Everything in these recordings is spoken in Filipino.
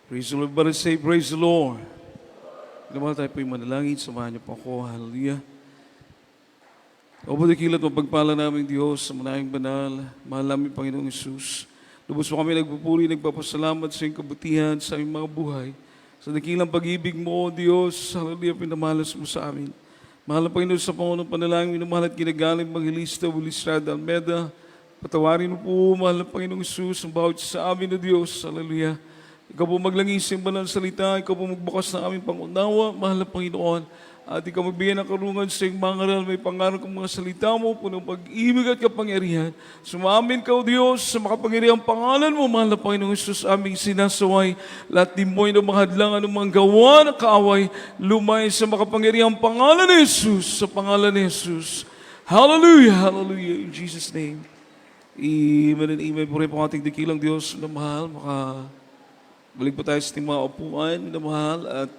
Praise the Lord, everybody say, praise the Lord. Naman tayo po'y manalangin, samahan niyo po ako, hallelujah. O dakilat mo pagpala namin Diyos sa manahing banal, mahal namin Panginoong Isus. Lubos mo kami nagpupuri, nagpapasalamat sa iyong kabutihan sa aming mga buhay. Sa dakilang pag-ibig mo, O Diyos, hallelujah, pinamalas mo sa amin. Mahal na Panginoon sa Pangunang Panalangin, minamahal at ginagaling Evangelista Bulistrada Almeda. Patawarin mo po, mahal na Panginoong Isus, ang bawat sa amin, O Diyos, hallelujah. Ikaw po maglangis ng banal salita, ikaw po magbukas ng aming pangunawa, mahal na Panginoon. At ikaw magbigay ng karungan sa iyong mga ngaral, may pangarap kong mga salita mo, punong pag-ibig at kapangyarihan. Sumamin ka, O Diyos, sa makapangyarihang pangalan mo, mahal na Panginoong Isus, aming sinasaway. Lahat din mo'y ng mga hadlang, anong mga gawa ng kaaway, lumay sa makapangyarihang pangalan ni Jesus, sa pangalan ni Jesus. Hallelujah, hallelujah, in Jesus' name. Amen and amen. Puri po ating dakilang Diyos na mahal, balik po tayo sa ating mga upuan na mahal at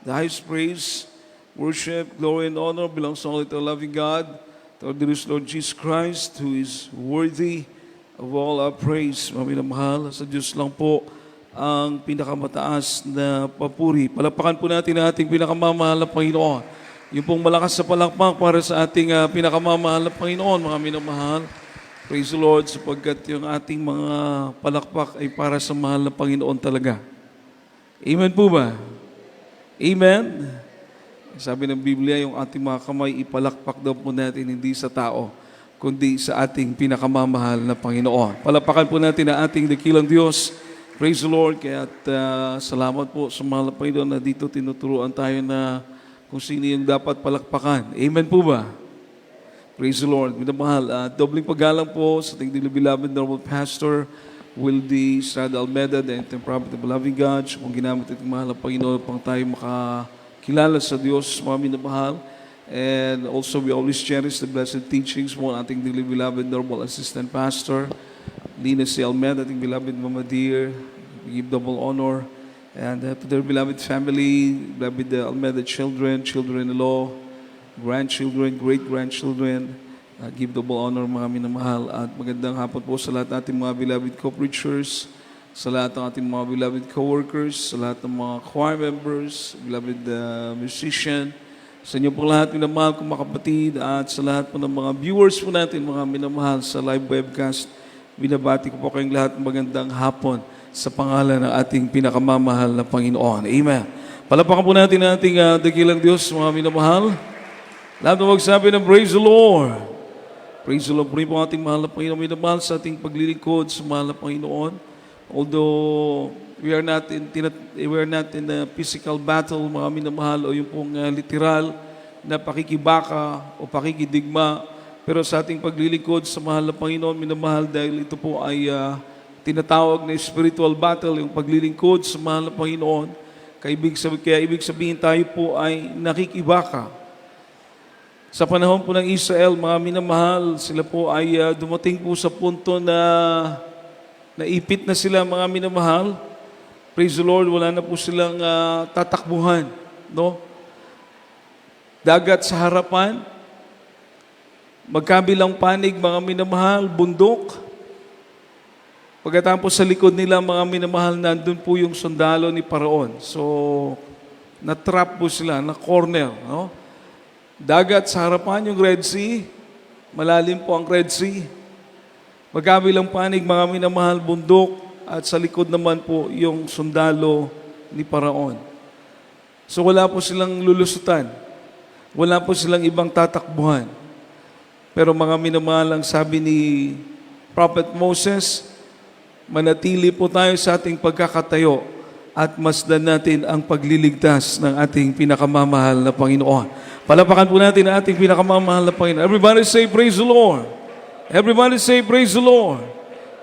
the highest praise, worship, glory, and honor belongs only to our loving God, to our dearest Lord Jesus Christ, who is worthy of all our praise. Mga minamahal, sa Diyos lang po ang pinakamataas na papuri. Palapakan po natin ang ating pinakamamahal na Panginoon. Yung pong malakas sa palakpak para sa ating pinakamamahal na Panginoon, mga minamahal. Praise the Lord, sapagkat yung ating mga palakpak ay para sa mahal na Panginoon talaga. Amen po ba? Amen? Sabi ng Biblia, yung ating mga kamay, ipalakpak daw po natin hindi sa tao, kundi sa ating pinakamamahal na Panginoon. Palapakan po natin ang ating dakilang Diyos. Praise the Lord, kaya salamat po sa mahal na Panginoon na dito tinuturuan tayo na kung sino yung dapat palakpakan. Amen po ba? Praise the Lord. Minamahal, dobling paggalang po sa ating beloved normal pastor, Wildy Estrada Almeda, the interim prophet of the loving God. Kung ginamit itong mahal na Panginoon pang tayo makakilala sa Diyos, mga minamahal. And also, we always cherish the blessed teachings mo ng ating beloved normal assistant pastor, Lina C. Almeda, ating beloved Mama Dear. We give double honor. And to their beloved family, beloved Almeda children, children-in-law, grandchildren, great-grandchildren, give double honor mga minamahal at magandang hapon po sa lahat ng ating mga beloved co-preachers, sa lahat ng ating mga beloved co-workers, sa lahat ng mga choir members, beloved musician, sa inyo po lahat minamahal kong mga kapatid at sa lahat po ng mga viewers po natin mga minamahal sa live webcast, binabati ko po kayong lahat magandang hapon sa pangalan ng ating pinakamamahal na Panginoon. Amen. Palapakan po natin ang ating dakilang Diyos mga minamahal. Lahat na magsabi ng praise the Lord. Praise the Lord. Puri po ating mahal na Panginoon. Minamahal sa ating paglilingkod sa mahal na Panginoon. Although we are not in a physical battle, mga minamahal, o yung pong literal na pakikibaka o pakikidigma. Pero sa ating paglilingkod sa mahal na Panginoon, minamahal, dahil ito po ay tinatawag na spiritual battle, yung paglilingkod sa mahal na Panginoon. Kaya ibig sabihin tayo po ay nakikibaka. Sa panahon po ng Israel, mga minamahal, sila po ay dumating po sa punto na naipit na sila, mga minamahal. Praise the Lord, wala na po silang tatakbuhan. No? Dagat sa harapan, magkabilang panig, mga minamahal, bundok. Pagkatapos sa likod nila, mga minamahal, nandun po yung sundalo ni Paraon. So, na-trap po sila, na-corner. No? Dagat sa harapan yung Red Sea, malalim po ang Red Sea. Magkabilang panig, mga minamahal, bundok, at sa likod naman po yung sundalo ni Paraon. So wala po silang lulusutan. Wala po silang ibang tatakbuhan. Pero mga minamahal, ang sabi ni Prophet Moses, manatili po tayo sa ating pagkakatayo at masdan natin ang pagliligtas ng ating pinakamamahal na Panginoon. Palapakan po natin ang ating pinakamamahal na Panginoon. Everybody say, praise the Lord. Everybody say, praise the Lord.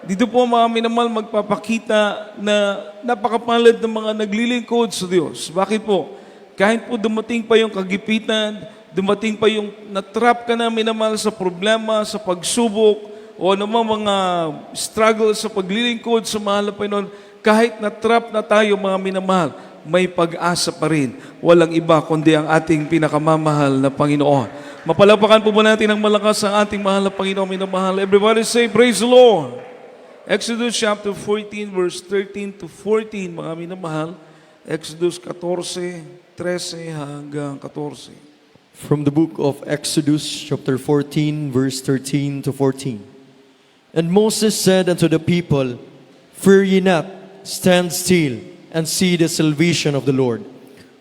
Dito po mga minamahal magpapakita na napakapalad ng mga naglilingkod sa Diyos. Bakit po? Kahit po dumating pa yung kagipitan, dumating pa yung natrap ka na minamahal sa problema, sa pagsubok, o anumang mga struggle sa paglilingkod sa mahal na Panginoon, kahit natrap na tayo mga minamahal, may pag-asa pa rin. Walang iba kundi ang ating pinakamamahal na Panginoon. Mapalapakan po ba natin ng malakas ang ating mahal na Panginoon, minamahal? Everybody say, praise the Lord. Exodus chapter 14, verse 13 to 14, mga minamahal. Exodus 14, 13 hanggang 14. From the book of Exodus, chapter 14, verse 13 to 14. And Moses said unto the people, Fear ye not, stand still, and see the salvation of the Lord,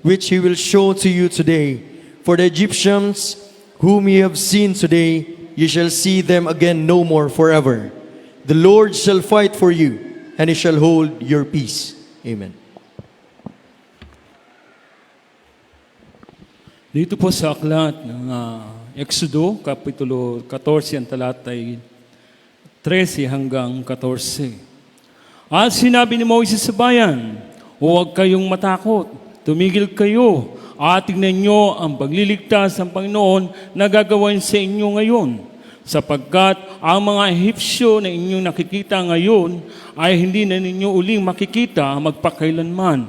which he will show to you today. For the Egyptians, whom ye have seen today, ye shall see them again no more forever. The Lord shall fight for you, and he shall hold your peace. Amen. Dito po sa aklat ng Exodo, Kapitulo 14, ang talatay 13 hanggang 14. At sinabi ni Moises sa bayan, huwag kayong matakot, tumigil kayo, at tignan nyo ang pagliligtas ng Panginoon na gagawin sa inyo ngayon. Sapagkat ang mga Ehipsyo na inyong nakikita ngayon ay hindi na ninyo uling makikita magpakailanman.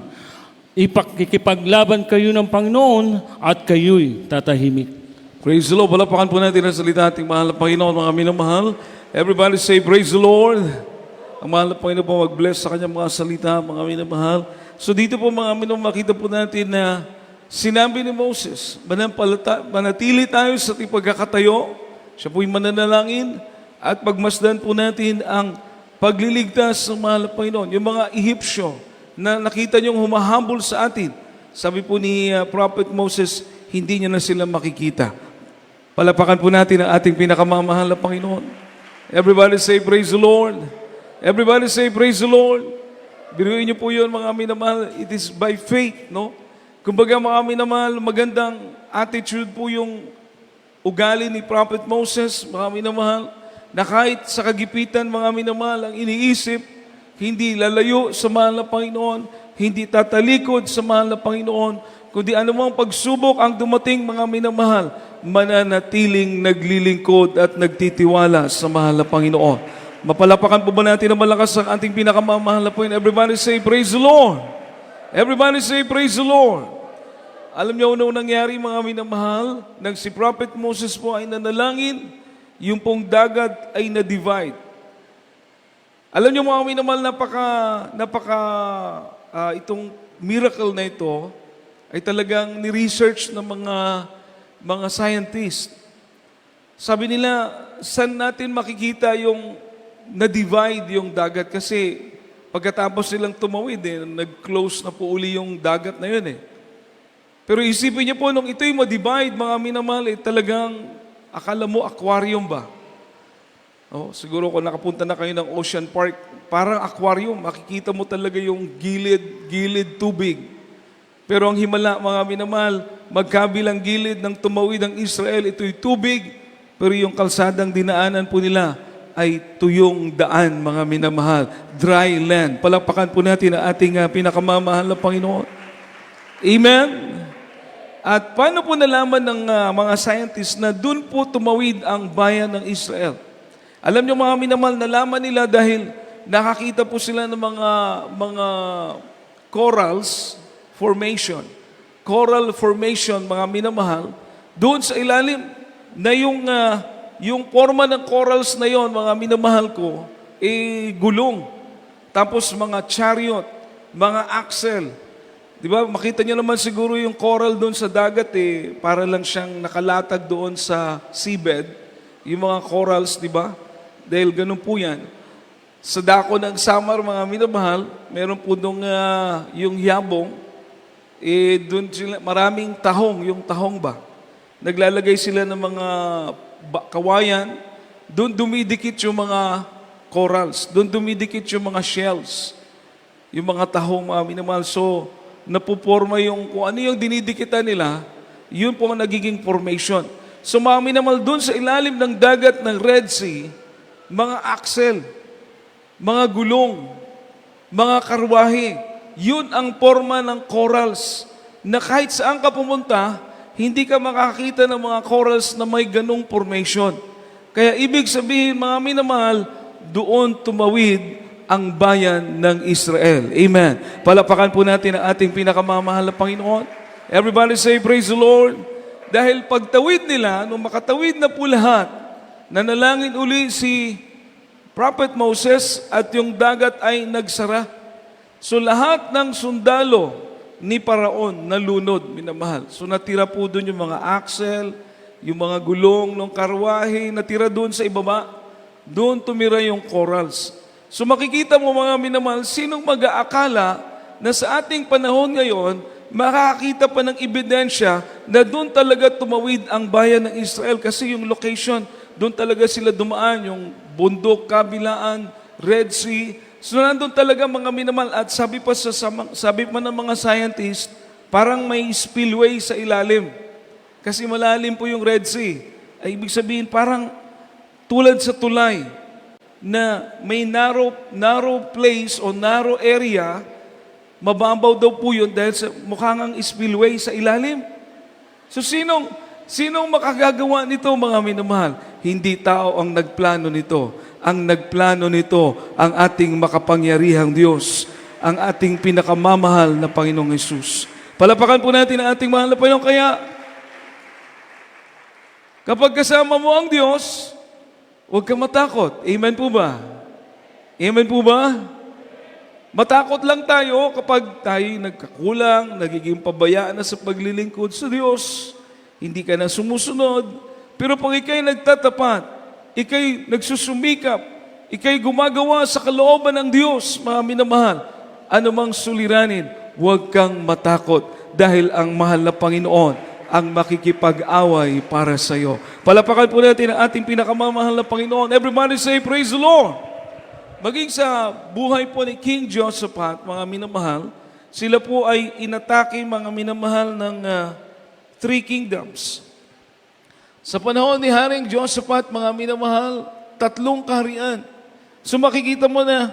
Ipakikipaglaban kayo ng Panginoon at kayo'y tatahimik. Praise the Lord. Palapakan po natin ang salita ating mahal na Panginoon, mga minamahal. Everybody say, praise the Lord. Ang mahal na Panginoon po mag-bless sa kanyang mga salita, mga minamahal. So dito po mga minamahal, makita po natin na sinabi ni Moses, manatili tayo sa ating pagkakatayo. Siya po'y mananalangin at pagmasdan po natin ang pagliligtas ng mahal na Panginoon. Yung mga Ehipsyo na nakita niyong humahambol sa atin, sabi po ni Prophet Moses, hindi niya na sila makikita. Palapakan po natin ang ating pinakamamahal na Panginoon. Everybody say, praise the Lord. Everybody say, praise the Lord. Biruin niyo po yun, mga minamahal. It is by faith, no? Kumbaga, mga minamahal, magandang attitude po yung ugali ni Prophet Moses, mga minamahal, na kahit sa kagipitan, mga minamahal, ang iniisip, hindi lalayo sa mahal na Panginoon, hindi tatalikod sa mahal na Panginoon, kundi anumang pagsubok ang dumating, mga minamahal, mananatiling naglilingkod at nagtitiwala sa mahal na Panginoon. Mapalapakan po ba natin na malakas ang ating pinakamamahal na Panginoon? Everybody say, praise the Lord. Everybody say, praise the Lord. Alam niyo ano nangyari, mga minamahal, nang si Prophet Moses po ay nanalangin, yung pong dagat ay na-divide. Alam niyo mga minamahal, itong miracle na ito ay talagang ni-research ng mga scientist. Sabi nila, saan natin makikita yung na-divide yung dagat? Kasi pagkatapos silang tumawid, nag-close na po uli yung dagat na yun . Pero isipin niyo po, nung ito'y ma-divide, mga minamahal, talagang akala mo aquarium ba? Siguro kung nakapunta na kayo ng Ocean Park, parang aquarium, makikita mo talaga yung gilid tubig. Pero ang himala, mga minamahal, magkabilang gilid ng tumawid ng Israel, ito'y tubig, pero yung kalsadang dinaanan po nila ay tuyong daan, mga minamahal, dry land. Palakpakan po natin ang ating pinakamamahal na Panginoon. Amen? At paano po nalaman ng mga scientists na doon po tumawid ang bayan ng Israel? Alam niyo mga minamahal, nalaman nila dahil nakakita po sila ng mga corals formation. Coral formation, mga minamahal, doon sa ilalim na yung forma ng corals na yon, mga minamahal ko, gulong. Tapos mga chariot, mga axle. Di ba, makita niyo naman siguro yung coral doon sa dagat para lang siyang nakalatag doon sa seabed. Yung mga corals, di ba? Dahil ganun po yan. Sa dako ng Samar, mga minamahal, meron po doon yung yabong, doon sila, maraming tahong, yung tahong ba? Naglalagay sila ng mga kawayan, doon dumidikit yung mga corals, doon dumidikit yung mga shells, yung mga tahong, mga minamahal. So, napuporma yung, kung ano yung dinidikitan nila, yun po ang nagiging formation. So mga minamahal, doon sa ilalim ng dagat ng Red Sea, mga axle, mga gulong, mga karwahe, yun ang forma ng corals na kahit saan ka pumunta, hindi ka makakita ng mga corals na may ganong formation. Kaya ibig sabihin, mga minamahal, doon tumawid ang bayan ng Israel. Amen. Palapakan po natin ang ating pinakamamahal na Panginoon. Everybody say, praise the Lord. Dahil pagtawid nila, nung makatawid na po lahat, nanalangin uli si Prophet Moses at yung dagat ay nagsara. So lahat ng sundalo ni Paraon nalunod, minamahal. So natira po doon yung mga axle, yung mga gulong ng karwahe, natira doon sa ibaba. Doon tumira yung corals. So makikita mo mga minamahal, sinong mag-aakala na sa ating panahon ngayon, makakita pa ng ebidensya na doon talaga tumawid ang bayan ng Israel kasi yung location, doon talaga sila dumaan, yung bundok, kabilaan, Red Sea. So nandun talaga mga minamahal at sabi pa ng mga scientist, parang may spillway sa ilalim. Kasi malalim po yung Red Sea. Ay ibig sabihin parang tulad sa tulay na may narrow place o narrow area, mababaw daw po yun dahil sa mukhang spillway sa ilalim. So sinong makagagawa nito mga minamahal? Hindi tao ang nagplano nito. Ang nagplano nito, ang ating makapangyarihang Diyos, ang ating pinakamamahal na Panginoong Hesus. Palapakan po natin ang ating mahal na Panginoon. Kaya, kapag kasama mo ang Diyos, huwag kang matakot. Amen po ba? Amen po ba? Matakot lang tayo kapag tayo nagkakulang, nagiging pabayaan na sa paglilingkod sa Diyos, hindi ka na sumusunod. Pero pag ikay nagtatapat, ikay nagsusumikap, ikay gumagawa sa kalooban ng Diyos, mga minamahal, anumang suliranin, huwag kang matakot dahil ang mahal na Panginoon ang makikipag-away para sa iyo. Palapakan po natin ang ating pinakamamahal na Panginoon. Everybody say, praise the Lord! Maging sa buhay po ni King Jehoshaphat, mga minamahal, sila po ay inatake, mga minamahal, ng three kingdoms. Sa panahon ni Haring Jehoshaphat, mga minamahal, 3 kaharian. So makikita mo na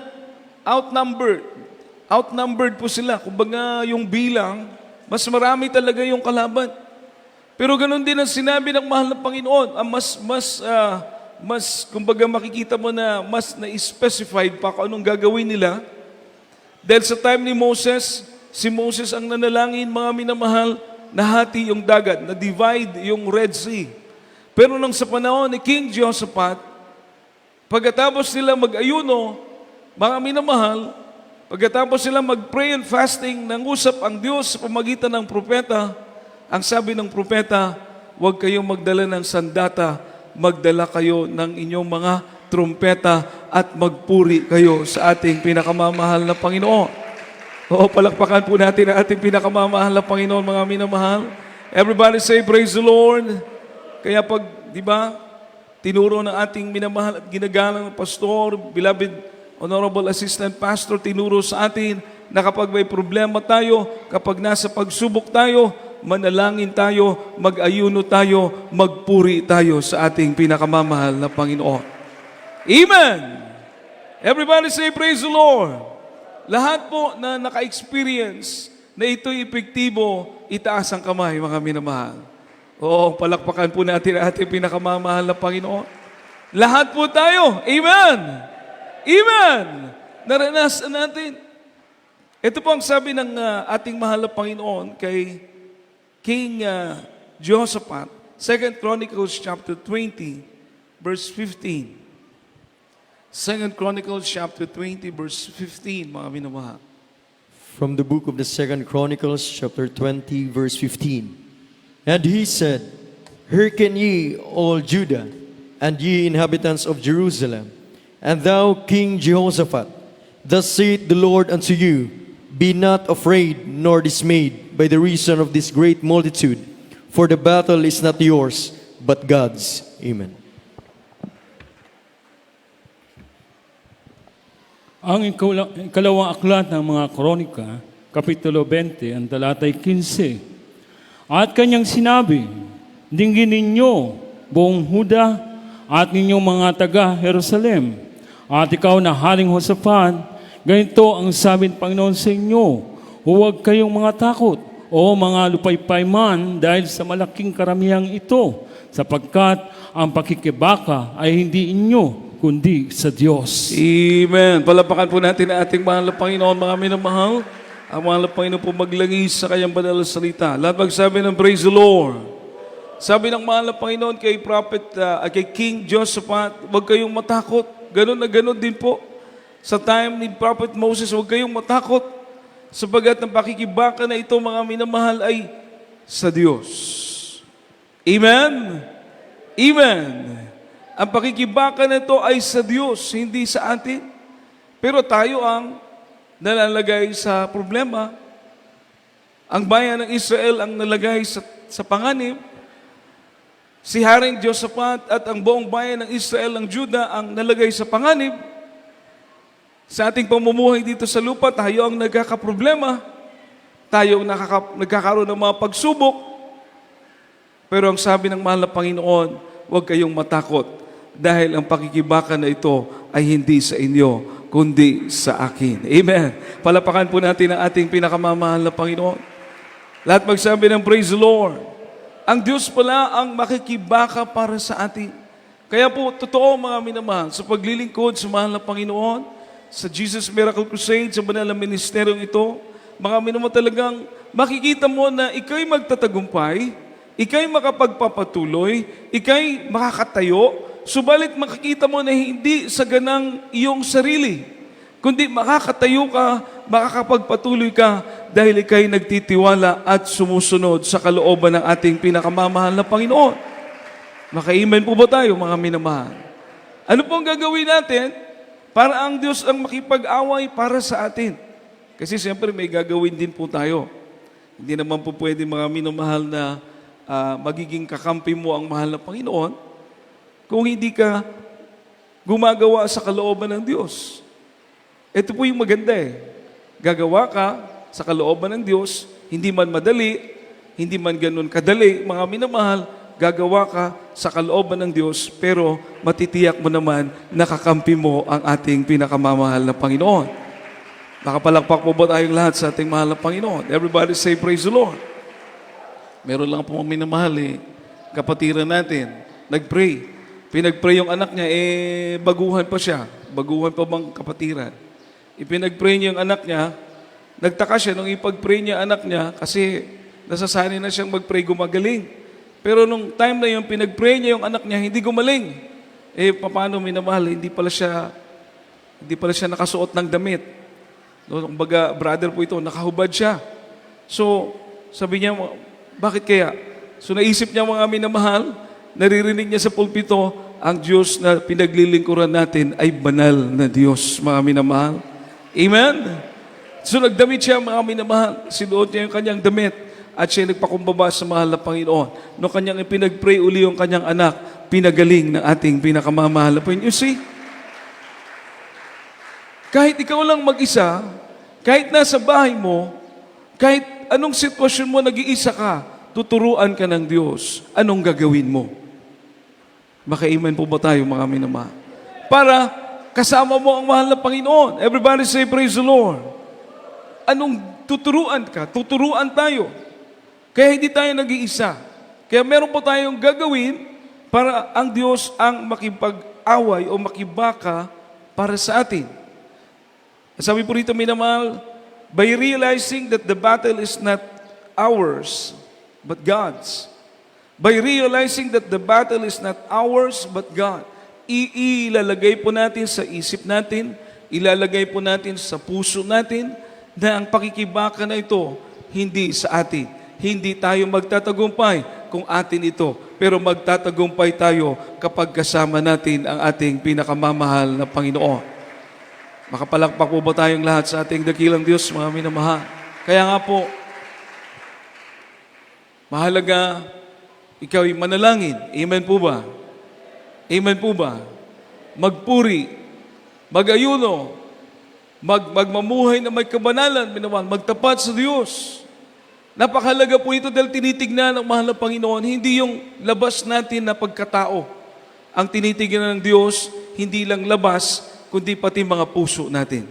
outnumbered po sila. Kumbaga yung bilang, mas marami talaga yung kalaban. Pero ganun din ang sinabi ng mahal na Panginoon. Kumbaga makikita mo na mas na-specified pa kung anong gagawin nila. Dahil sa time ni Moses, si Moses ang nanalangin, mga minamahal, nahati yung dagat, na-divide yung Red Sea. Pero nang sa panahon ni King Jehoshaphat, pagkatapos nila mag-ayuno, mga minamahal, pagkatapos sila mag-pray and fasting, nangusap ang Diyos sa pamagitan ng propeta, ang sabi ng propeta, huwag kayong magdala ng sandata, magdala kayo ng inyong mga trumpeta at magpuri kayo sa ating pinakamamahal na Panginoon. Oo, palakpakan po natin ang ating pinakamamahal na Panginoon, mga minamahal. Everybody say, praise the Lord. Kaya pag, di ba, tinuro ng ating minamahal at ginagalang pastor, beloved Honorable Assistant Pastor, tinuro sa atin na kapag may problema tayo, kapag nasa pagsubok tayo, manalangin tayo, mag-ayuno tayo, magpuri tayo sa ating pinakamamahal na Panginoon. Amen! Everybody say, praise the Lord! Lahat po na naka-experience na ito'y epektibo, itaas ang kamay, mga minamahal. Oo, palakpakan po natin ang ating pinakamamahal na Panginoon. Lahat po tayo. Amen! Amen! Naranasan natin. Ito po ang sabi ng ating mahal na Panginoon kay King Jehoshaphat, 2 Chronicles chapter 20, verse 15. 2 Chronicles chapter 20, verse 15, mga minamahal. From the book of the 2 Chronicles, chapter 20, verse 15. And he said, Hearken ye, all Judah, and ye inhabitants of Jerusalem, and thou, King Jehoshaphat, thus saith the Lord unto you, Be not afraid nor dismayed by the reason of this great multitude, for the battle is not yours, but God's. Amen. Ang ikalawang aklat ng mga kronika, Kapitulo 20, ang talatay 15. At kanyang sinabi, Dinggin ninyo, buong Huda, at ninyong mga taga-Jerusalem. At ikaw na Haring Jehoshaphat, ganito ang sabi ng Panginoon sa inyo, huwag kayong mga takot o mga lupaypay man dahil sa malaking karamihang ito, sapagkat ang pakikibaka ay hindi inyo, kundi sa Diyos. Amen. Palapakan po natin ang ating mahal na Panginoon, mga minamahal. Ang mahal na Panginoon po maglangis sa kanyang banal na salita. Lahat magsabi ng praise the Lord. Sabi ng mahal na Panginoon kay Prophet, kay King Jehoshaphat, huwag kayong matakot Ganon na ganon din po. Sa time ni Prophet Moses, huwag kayong matakot sapagat ang pakikibaka na ito, mga minamahal, ay sa Diyos. Amen? Amen. Ang pakikibaka na ito ay sa Diyos, hindi sa atin. Pero tayo ang nalalagay sa problema. Ang bayan ng Israel ang nalagay sa panganib. Si Haring Josaphat at ang buong bayan ng Israel, ng Juda, ang nalagay sa panganib. Sa ating pamumuhay dito sa lupa, tayo ang nagkakaproblema. Tayo ang nagkakaroon ng mga pagsubok. Pero ang sabi ng mahal na Panginoon, huwag kayong matakot dahil ang pakikibaka na ito ay hindi sa inyo, kundi sa akin. Amen. Palapakan po natin ang ating pinakamamahal na Panginoon. Lahat magsabi ng praise the Lord. Ang Diyos pala ang makikibaka para sa atin. Kaya po, totoo mga minamahal, sa paglilingkod sa mahal na Panginoon, sa Jesus Miracle Crusade, sa banal na ministeryong ito, mga minamahal, talagang makikita mo na ikaw'y magtatagumpay, ikaw'y makapagpapatuloy, ikaw'y makakatayo, subalit makikita mo na hindi sa ganang iyong sarili, kundi makakatayo ka, makakapagpatuloy ka dahil ikaw'y nagtitiwala at sumusunod sa kalooban ng ating pinakamamahal na Panginoon. Maka-amen po ba tayo, mga minamahal? Ano pong gagawin natin para ang Diyos ang makipag-away para sa atin? Kasi siyempre may gagawin din po tayo. Hindi naman po pwede, mga minamahal, na magiging kakampi mo ang mahal na Panginoon kung hindi ka gumagawa sa kalooban ng Diyos. Ito po yung maganda eh. Gagawa ka sa kalooban ng Diyos, hindi man madali, hindi man ganun kadali, mga minamahal, gagawa ka sa kalooban ng Diyos, pero matitiyak mo naman, nakakampi mo ang ating pinakamamahal na Panginoon. Nakapalakpak po ba tayong lahat sa ating mahal na Panginoon? Everybody say, praise the Lord. Meron lang po minamahal kapatiran natin, nag-pray. Pinag-pray yung anak niya, baguhan pa siya. Baguhan pa bang kapatiran? Ipinag-pray niya yung anak niya, nagtaka siya nung ipag-pray niya anak niya kasi nasasanay na siyang mag-pray, gumagaling. Pero nung time na yung pinag-pray niya yung anak niya, hindi gumaling. Paano minamahal? Hindi pala siya nakasuot ng damit. No, kumbaga, brother po ito, nakahubad siya. So, sabi niya, bakit kaya? So, naisip niya, mga minamahal, naririnig niya sa pulpito, ang Diyos na pinaglilingkuran natin ay banal na Diyos, mga minamahal. Amen? So, nagdamit siya, mga minamahal. Sinuot niya yung kanyang damit. At siya nagpakumbaba sa mahal na Panginoon. Nung kanyang ipinag-pray uli yung kanyang anak, pinagaling ng ating pinakamamahal na Panginoon. You see? Kahit ikaw lang mag-isa, kahit nasa bahay mo, kahit anong sitwasyon mo, nag-iisa ka, tuturuan ka ng Diyos. Anong gagawin mo? Maka-amen po ba tayo, mga minamahal? Para kasama mo ang mahal na Panginoon. Everybody say, praise the Lord. Anong tuturuan ka? Tuturuan tayo. Kaya hindi tayo nag-iisa. Kaya meron po tayong gagawin para ang Diyos ang makipag-away o makibaka para sa atin. Sabi po rito, minamahal, by realizing that the battle is not ours, but God's. By realizing that the battle is not ours, but God. Ilalagay po natin sa isip natin, ilalagay po natin sa puso natin na ang pakikibaka na ito hindi sa atin. Hindi tayo magtatagumpay kung atin ito, pero magtatagumpay tayo kapag kasama natin ang ating pinakamamahal na Panginoon. Makapalakpak po ba tayong lahat sa ating dakilang Diyos, mga minamahal? Kaya nga po, mahalaga, ikaw'y manalangin. Amen po ba? Amen po ba? Magpuri, mag-ayuno, magmamuhay na may kabanalan, minamahal, magtapat sa Diyos. Napakahalaga po ito dahil tinitignan ng mahal na Panginoon, hindi yung labas natin na pagkatao. Ang tinitignan ng Diyos, hindi lang labas, kundi pati mga puso natin.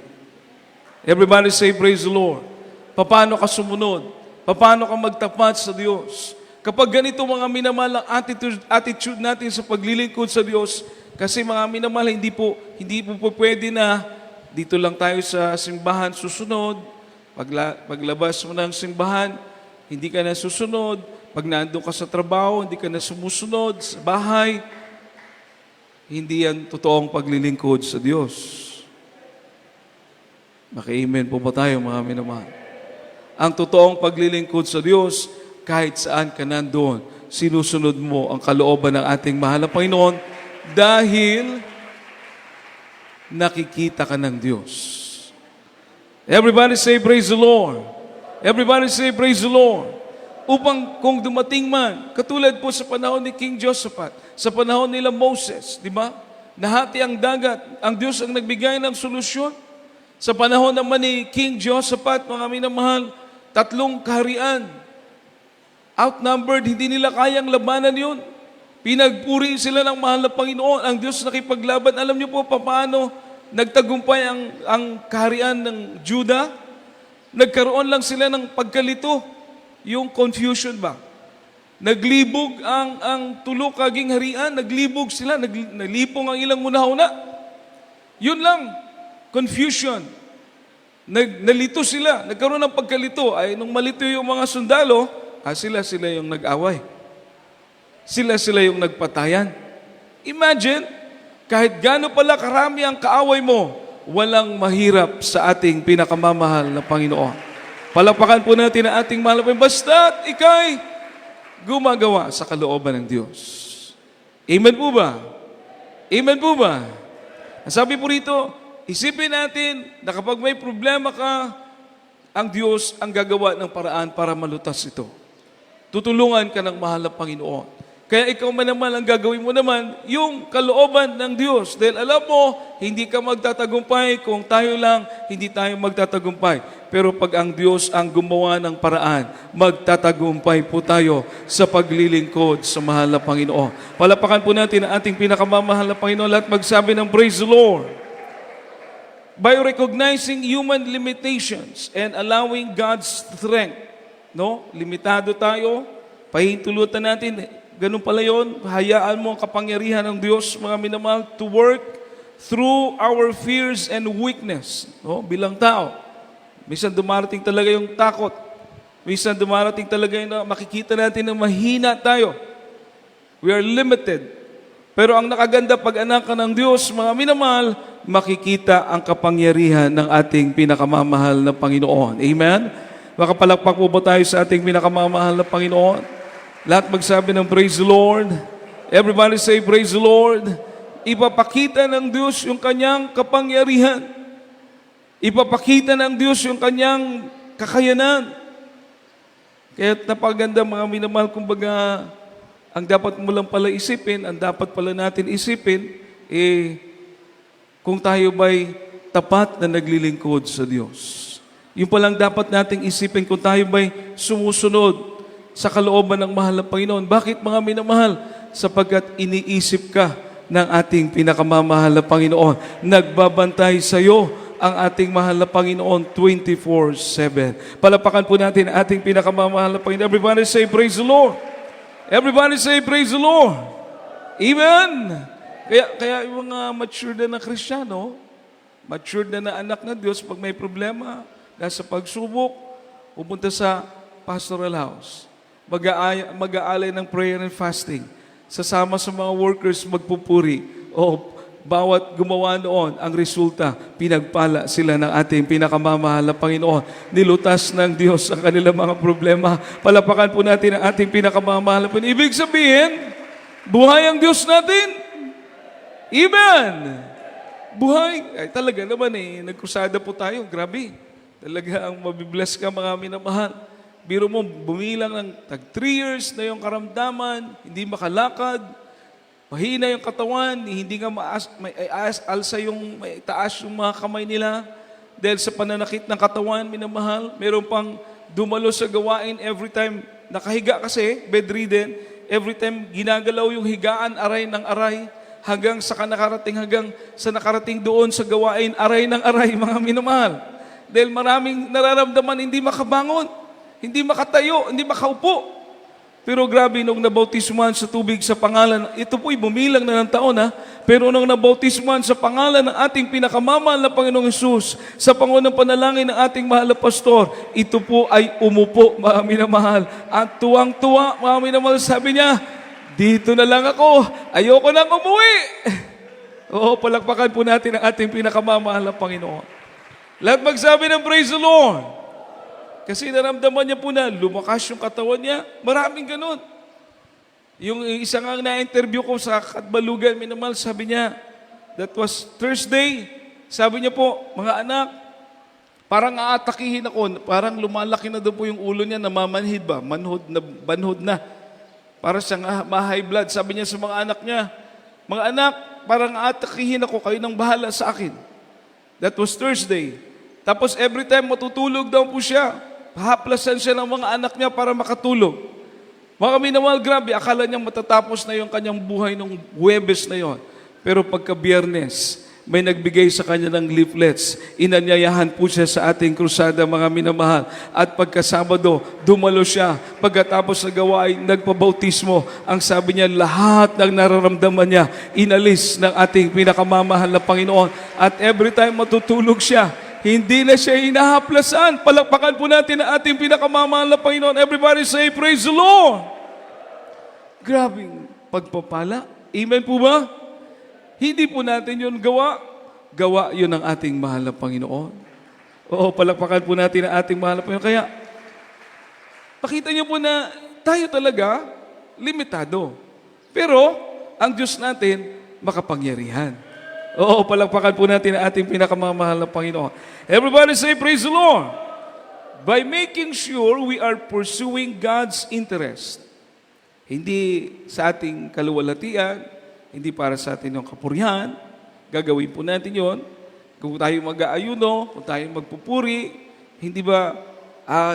Everybody say, praise the Lord. Paano ka sumunod? Paano ka magtapat sa Diyos? Kapag ganito mga minamahal ang attitude natin sa paglilingkod sa Diyos, kasi mga minamahal, hindi po pwede na dito lang tayo sa simbahan susunod, paglabas mo ng simbahan, hindi ka na susunod. Pag nandun ka sa trabaho, hindi ka na sumusunod sa bahay. hindi yan totoong paglilingkod sa Diyos. Maki-amen po ba tayo, mga minamahal? Ang totoong paglilingkod sa Diyos, kahit saan ka nandoon, sinusunod mo ang kalooban ng ating mahal na Panginoon dahil nakikita ka ng Diyos. Everybody say, praise the Lord. Everybody say, praise the Lord. Upang kung dumating man, katulad po sa panahon ni King Josaphat, sa panahon nila Moses, di ba? Nahati ang dagat, ang Diyos ang nagbigay ng solusyon. Sa panahon naman ni King Josaphat, mga minamahal, 3 kaharian. Outnumbered, hindi nila kayang labanan yun. Pinagpuri sila ng mahal na Panginoon. Ang Diyos nakipaglaban. Alam niyo po paano nagtagumpay ang kaharian ng Judah? Nagkaroon lang sila ng pagkalito. Yung confusion ba? Naglibog ang 3 kaging harian. Naglibog sila. Nalipong ang ilang munahuna. Yun lang. Confusion. Nalito sila. Nagkaroon ng pagkalito. Ay, nung malito yung mga sundalo, sila yung nag-away. Sila yung nagpatayan. Imagine, kahit gaano pala karami ang kaaway mo, walang mahirap sa ating pinakamamahal na Panginoon. Palapakan po natin ang ating mahal na Panginoon, basta't ikay gumagawa sa kalooban ng Diyos. Amen po ba? Amen po ba? Ang sabi po rito, isipin natin na kapag may problema ka, ang Diyos ang gagawa ng paraan para malutas ito. Tutulungan ka ng mahal na Panginoon. Kaya ikaw man naman ang gagawin mo naman yung kalooban ng Diyos. Dahil alam mo, hindi ka magtatagumpay kung tayo lang, hindi tayo magtatagumpay. Pero pag ang Diyos ang gumawa ng paraan, magtatagumpay po tayo sa paglilingkod sa mahal na Panginoon. Palapakan po natin ang ating pinakamamahal na Panginoon. Lahat magsabi ng praise the Lord. By recognizing human limitations and allowing God's strength, no? Limitado tayo, pahintulutan natin, ganun pala yun, hayaan mo ang kapangyarihan ng Diyos, mga minamahal, to work through our fears and weakness, no? Bilang tao. Minsan dumarating talaga yung takot. Minsan dumarating talaga yung makikita natin na mahina tayo. We are limited. Pero ang nakaganda pag anak ka ng Diyos, mga minamahal, makikita ang kapangyarihan ng ating pinakamamahal na Panginoon. Amen? Makapalakpak po ba tayo sa ating pinakamamahal na Panginoon? Lahat magsabi ng praise the Lord. Everybody say praise the Lord. Ipapakita ng Diyos yung kanyang kapangyarihan. Ipapakita ng Diyos yung kanyang kakayanan. Kaya napaganda mga minamahal, kumbaga, ang dapat mo lang pala isipin, ang dapat pala natin isipin, kung tayo ba'y tapat na naglilingkod sa Diyos. Yung palang dapat nating isipin kung tayo ba'y sumusunod sa kalooban ng mahal na Panginoon. Bakit mga minamahal? Sapagkat iniisip ka ng ating pinakamamahal na Panginoon. Nagbabantay sa iyo ang ating mahal na Panginoon 24/7. Palapakan po natin ang ating pinakamamahal na Panginoon. Everybody say praise the Lord. Everybody say praise the Lord. Amen. Kaya yung mga matured na Kristiyano, matured na anak ng Diyos, pag may problema, nasa pagsubok, pupunta sa pastoral house. Mag-aalay ng prayer and fasting. Sasama sa mga workers magpupuri. Bawat gumawa noon, ang resulta, pinagpala sila ng ating pinakamamahal na Panginoon. Nilutas ng Diyos ang kanilang mga problema. Palapakan po natin ang ating pinakamamahal na Panginoon. Ibig sabihin, buhay ang Diyos natin. Amen! Buhay. Ay, talaga naman nagkusada po tayo. Grabe. Talaga ang mabibless ka, mga minamahal. Biro mo, bumilang ng 3 years na yung karamdaman, hindi makalakad, mahina yung katawan, hindi nga alsa yung, may taas yung mga kamay nila. Dahil sa pananakit ng katawan, minamahal, meron pang dumalo sa gawain every time, nakahiga kasi, bedridden, every time ginagalaw yung higaan, aray ng aray, hanggang sa nakarating doon sa gawain, aray ng aray, mga minamahal. Dahil maraming nararamdaman, hindi makabangon, hindi makatayo, hindi makaupo. Pero grabe, nung nabautismuhan sa tubig sa pangalan, ito po'y bumilang na ng taon pero nung nabautismuhan sa pangalan ng ating pinakamamahal na Panginoong Hesus, sa pangunang panalangin ng ating mahal na pastor, ito po ay umupo, mga minamahal. At tuwang-tuwa, mga minamahal, sabi niya, dito na lang ako, ayoko nang umuwi. Oo, palakpakan po natin ang ating pinakamamahal na Panginoon. Lahat magsabi ng praise the Lord. Kasi naramdaman niya po na lumakas yung katawan niya. Maraming ganun. Yung isang ang na-interview ko sa Katbalugan, Minamal, sabi niya, that was Thursday. Sabi niya po, mga anak, parang aatakihin ako, parang lumalaki na doon po yung ulo niya, namamanhid ba? Banhod na. Para siyang ma-high blood. Sabi niya sa mga anak niya, mga anak, parang aatakihin ako, kayo nang bahala sa akin. That was Thursday. Tapos every time matutulog daw po siya, haplasan siya ng mga anak niya para makatulog. Mga minamahal, grabe, akala niya matatapos na yung kanyang buhay nung Huwebes na yon. Pero pagka Biyernes, may nagbigay sa kanya ng leaflets. Inanyayahan po siya sa ating krusada, mga minamahal. At pagka Sabado, dumalo siya. Pagkatapos na gawain, nagpabautismo. Ang sabi niya, lahat ng nararamdaman niya, inalis ng ating pinakamamahal na Panginoon. At every time matutulog siya, hindi na siya hinahaplasan. Palakpakan po natin ang ating pinakamamahal na Panginoon. Everybody say, praise the Lord! Grabing pagpapala. Amen po ba? Hindi po natin yun gawa. Gawa yun ng ating mahal na Panginoon. Oo, palakpakan po natin ang ating mahal na Panginoon. Kaya, pakita niyo po na tayo talaga limitado. Pero, ang Diyos natin, makapangyarihan. Oo, palakpakan po natin ang ating pinakamamahal na Panginoon. Everybody say, praise the Lord. By making sure we are pursuing God's interest. Hindi sa ating kaluwalhatian, hindi para sa atin yung kapurihan. Gagawin po natin yon. Kung tayo mag-aayuno, kung tayo magpupuri, hindi ba,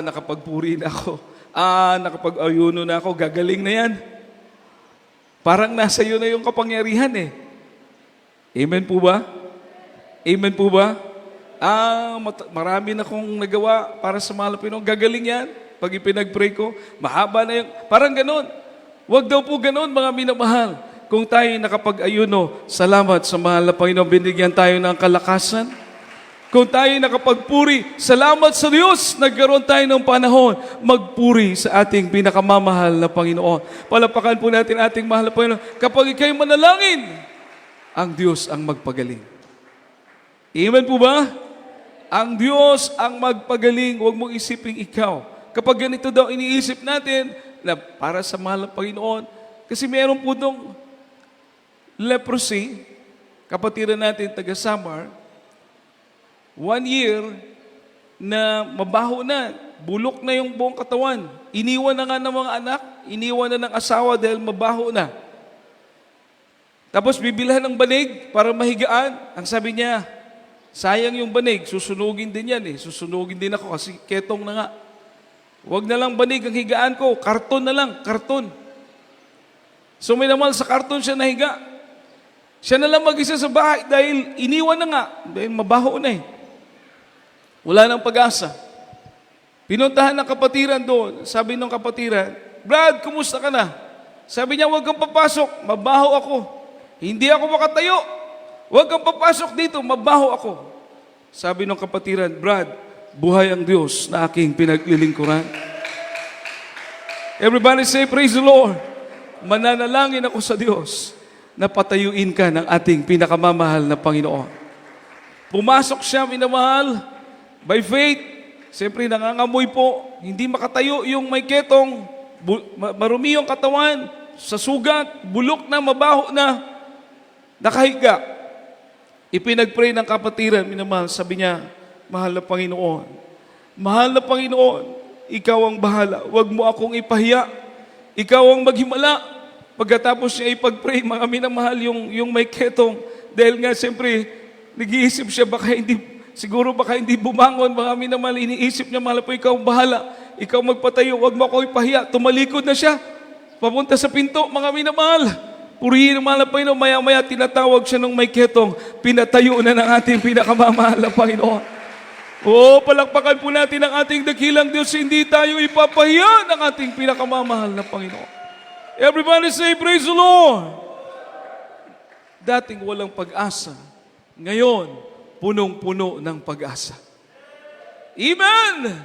nakapagpuri na ako, nakapag-ayuno na ako, gagaling na yan. Parang nasa iyo na yung kapangyarihan eh. Amen po ba? Amen po ba? Marami na kong nagawa para sa mahal na Panginoon. Gagaling yan. Pag ipinag-pray ko, mahaba na yung... Parang ganon. Huwag daw po ganon, mga minamahal. Kung tayo nakapag-ayuno, salamat sa mahal na Panginoon. Binigyan tayo ng kalakasan. Kung tayo nakapagpuri, salamat sa Diyos. Nagkaroon tayo ng panahon magpuri sa ating pinakamamahal na Panginoon. Palapakan po natin ating mahal na Panginoon. Kapag ikaw'y manalangin, ang Diyos ang magpagaling. Amen po ba? Ang Diyos ang magpagaling, huwag mong isiping ikaw. Kapag ganito daw iniisip natin, na para sa mahal ng Panginoon, kasi meron po dong leprosy, kapatiran natin taga Samar, 1 year na mabaho na, bulok na yung buong katawan. Iniwan na nga ng mga anak, iniwan na ng asawa dahil mabaho na. Tapos bibilhan ng banig para mahigaan. Ang sabi niya, sayang yung banig, susunugin din yan eh. Susunugin din ako kasi ketong na nga. Huwag na lang banig ang higaan ko, karton na lang, karton. So may naman sa karton siya nahiga. Siya na lang mag-isa sa bahay dahil iniwan na nga, dahil mabaho na eh. Wala nang pag-asa. Pinuntahan ng kapatiran doon, sabi ng kapatiran, Brad, kumusta ka na? Sabi niya, huwag kang papasok, mabaho ako. Hindi ako makatayo. Huwag kang papasok dito, mabaho ako. Sabi ng kapatiran, Brad, buhay ang Diyos na aking pinaglilingkuran. Everybody say, praise the Lord. Mananalangin ako sa Diyos na patayuin ka ng ating pinakamamahal na Panginoon. Pumasok siya, minamahal, by faith. Siyempre, nangangamoy po. Hindi makatayo yung may ketong, marumi yung katawan, sa sugat, bulok na, mabaho na. Nakahiga. Ipinag-pray ng kapatiran, minamahal, sabi niya, mahal na Panginoon, ikaw ang bahala. Huwag mo akong ipahiya. Ikaw ang maghimala. Pagkatapos niya ipag-pray, mga minamahal, yung may ketong, dahil nga siyempre, nag-iisip siya, siguro baka hindi bumangon, mga minamahal, iniisip niya, mahal po, ikaw ang bahala. Ikaw magpatayo, huwag mo akong ipahiya. Tumalikod na siya. Papunta sa pinto, mga minamahal. Purihin ang mahal na Panginoon, maya-maya tinatawag siya ng may ketong, pinatayo na ng ating pinakamamahal na Panginoon. Palakpakan po natin ang ating dakilang Diyos, hindi tayo ipapahiya ng ating pinakamamahal na Panginoon. Everybody say, praise the Lord! Dating walang pag-asa, ngayon, punong-puno ng pag-asa. Amen!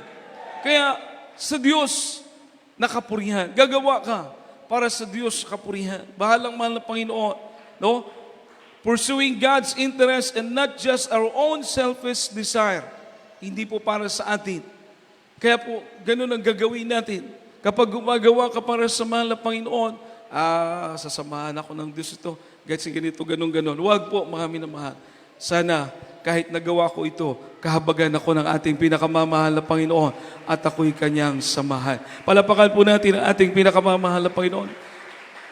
Kaya, sa Diyos, nakapurihan. Gagawa ka para sa Diyos kapurihan. Bahalang mahal na Panginoon. No? Pursuing God's interest and not just our own selfish desire. Hindi po para sa atin. Kaya po, ganun ang gagawin natin. Kapag gumagawa ka para sa mahal na Panginoon, sasamahan ako ng Diyos ito. Ganito, ganun. Huwag po, mga minamahal. Sana, kahit nagawa ko ito, kahabagan ako ng ating pinakamamahal na Panginoon at ako'y Kanyang samahan. Palapakan po natin ang ating pinakamamahal na Panginoon.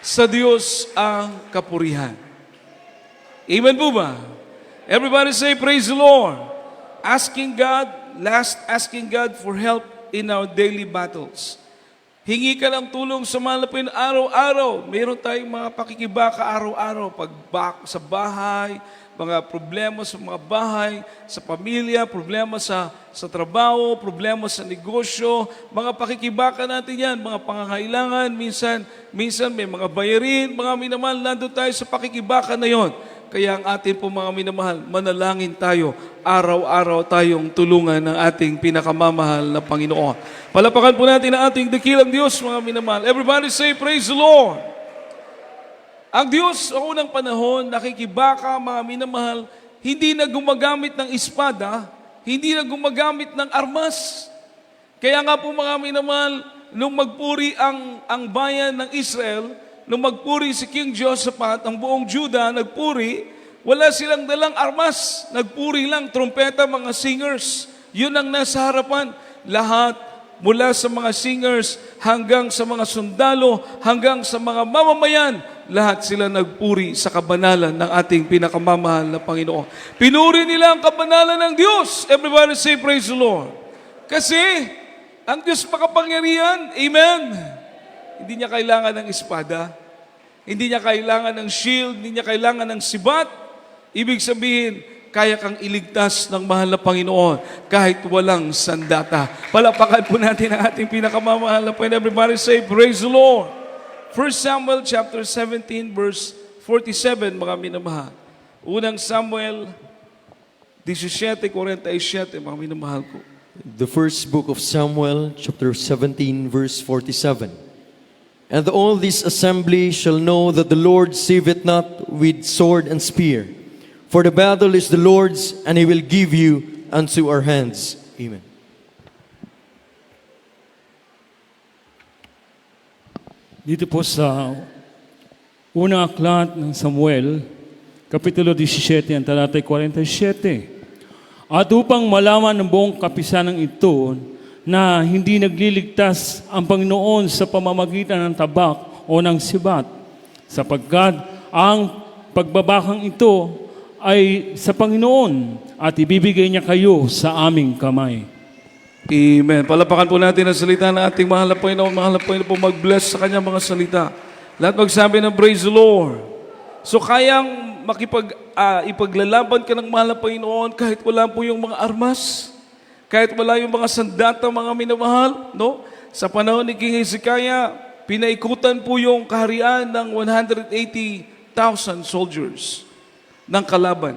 Sa Diyos ang kapurihan. Amen po ba? Everybody say, praise the Lord. Asking God for help in our daily battles. Hingi ka ng tulong sa mahal na Panginoon araw-araw. Mayroon tayong mga pakikibaka araw-araw. Sa bahay, mga problema sa mga bahay, sa pamilya, problema sa trabaho, problema sa negosyo, mga pakikibaka natin yan, mga pangangailangan, minsan may mga bayarin, mga minamahal, nandun tayo sa pakikibaka na yon. Kaya ang atin po mga minamahal, manalangin tayo, araw-araw tayong tulungan ng ating pinakamamahal na Panginoon. Palapakan po natin ang ating dakilang Diyos, mga minamahal. Everybody say, praise the Lord. Ang Diyos sa unang panahon, nakikibaka, mga minamahal, hindi na gumagamit ng espada, hindi na gumagamit ng armas. Kaya nga po mga minamahal, nung magpuri ang bayan ng Israel, nung magpuri si King Josaphat, ang buong Juda nagpuri, wala silang dalang armas. Nagpuri lang, trompeta, mga singers. Yun ang nasa harapan. Lahat, mula sa mga singers, hanggang sa mga sundalo, hanggang sa mga mamamayan, lahat sila nagpuri sa kabanalan ng ating pinakamamahal na Panginoon. Pinuri nila ang kabanalan ng Diyos. Everybody say, praise the Lord. Kasi, ang Diyos makapangyarihan, amen. Hindi niya kailangan ng espada. Hindi niya kailangan ng shield. Hindi niya kailangan ng sibat. Ibig sabihin, kaya kang iligtas ng mahal na Panginoon kahit walang sandata. Palapakan po natin ang ating pinakamamahal na Panginoon. Everybody say, praise the Lord. 1 Samuel chapter 17 verse 47, mga minamahal. Unang Samuel 17:47, mga minamahal ko. The first book of Samuel, chapter 17, verse 47. And all this assembly shall know that the Lord saveth not with sword and spear. For the battle is the Lord's, and He will give you unto our hands. Amen. Dito po sa unang aklat ng Samuel, Kapitulo 17, ang talatay 47. At upang malaman ng buong kapisanan ito na hindi nagliligtas ang Panginoon sa pamamagitan ng tabak o ng sibat, sapagkat ang pagbabakang ito ay sa Panginoon at ibibigay niya kayo sa aming kamay. Amen. Palapakan po natin ang salita ng ating mahal na Panginoon. Mahal na Panginoon po mag-bless sa kanyang mga salita. Lahat magsabi ng praise the Lord. So kayang ipaglalaban ka ng mahal na Panginoon kahit wala po yung mga armas, kahit wala yung mga sandata, mga minamahal, no? Sa panahon ni King Hezekiah, pinaikutan po yung kaharian ng 180,000 soldiers ng kalaban,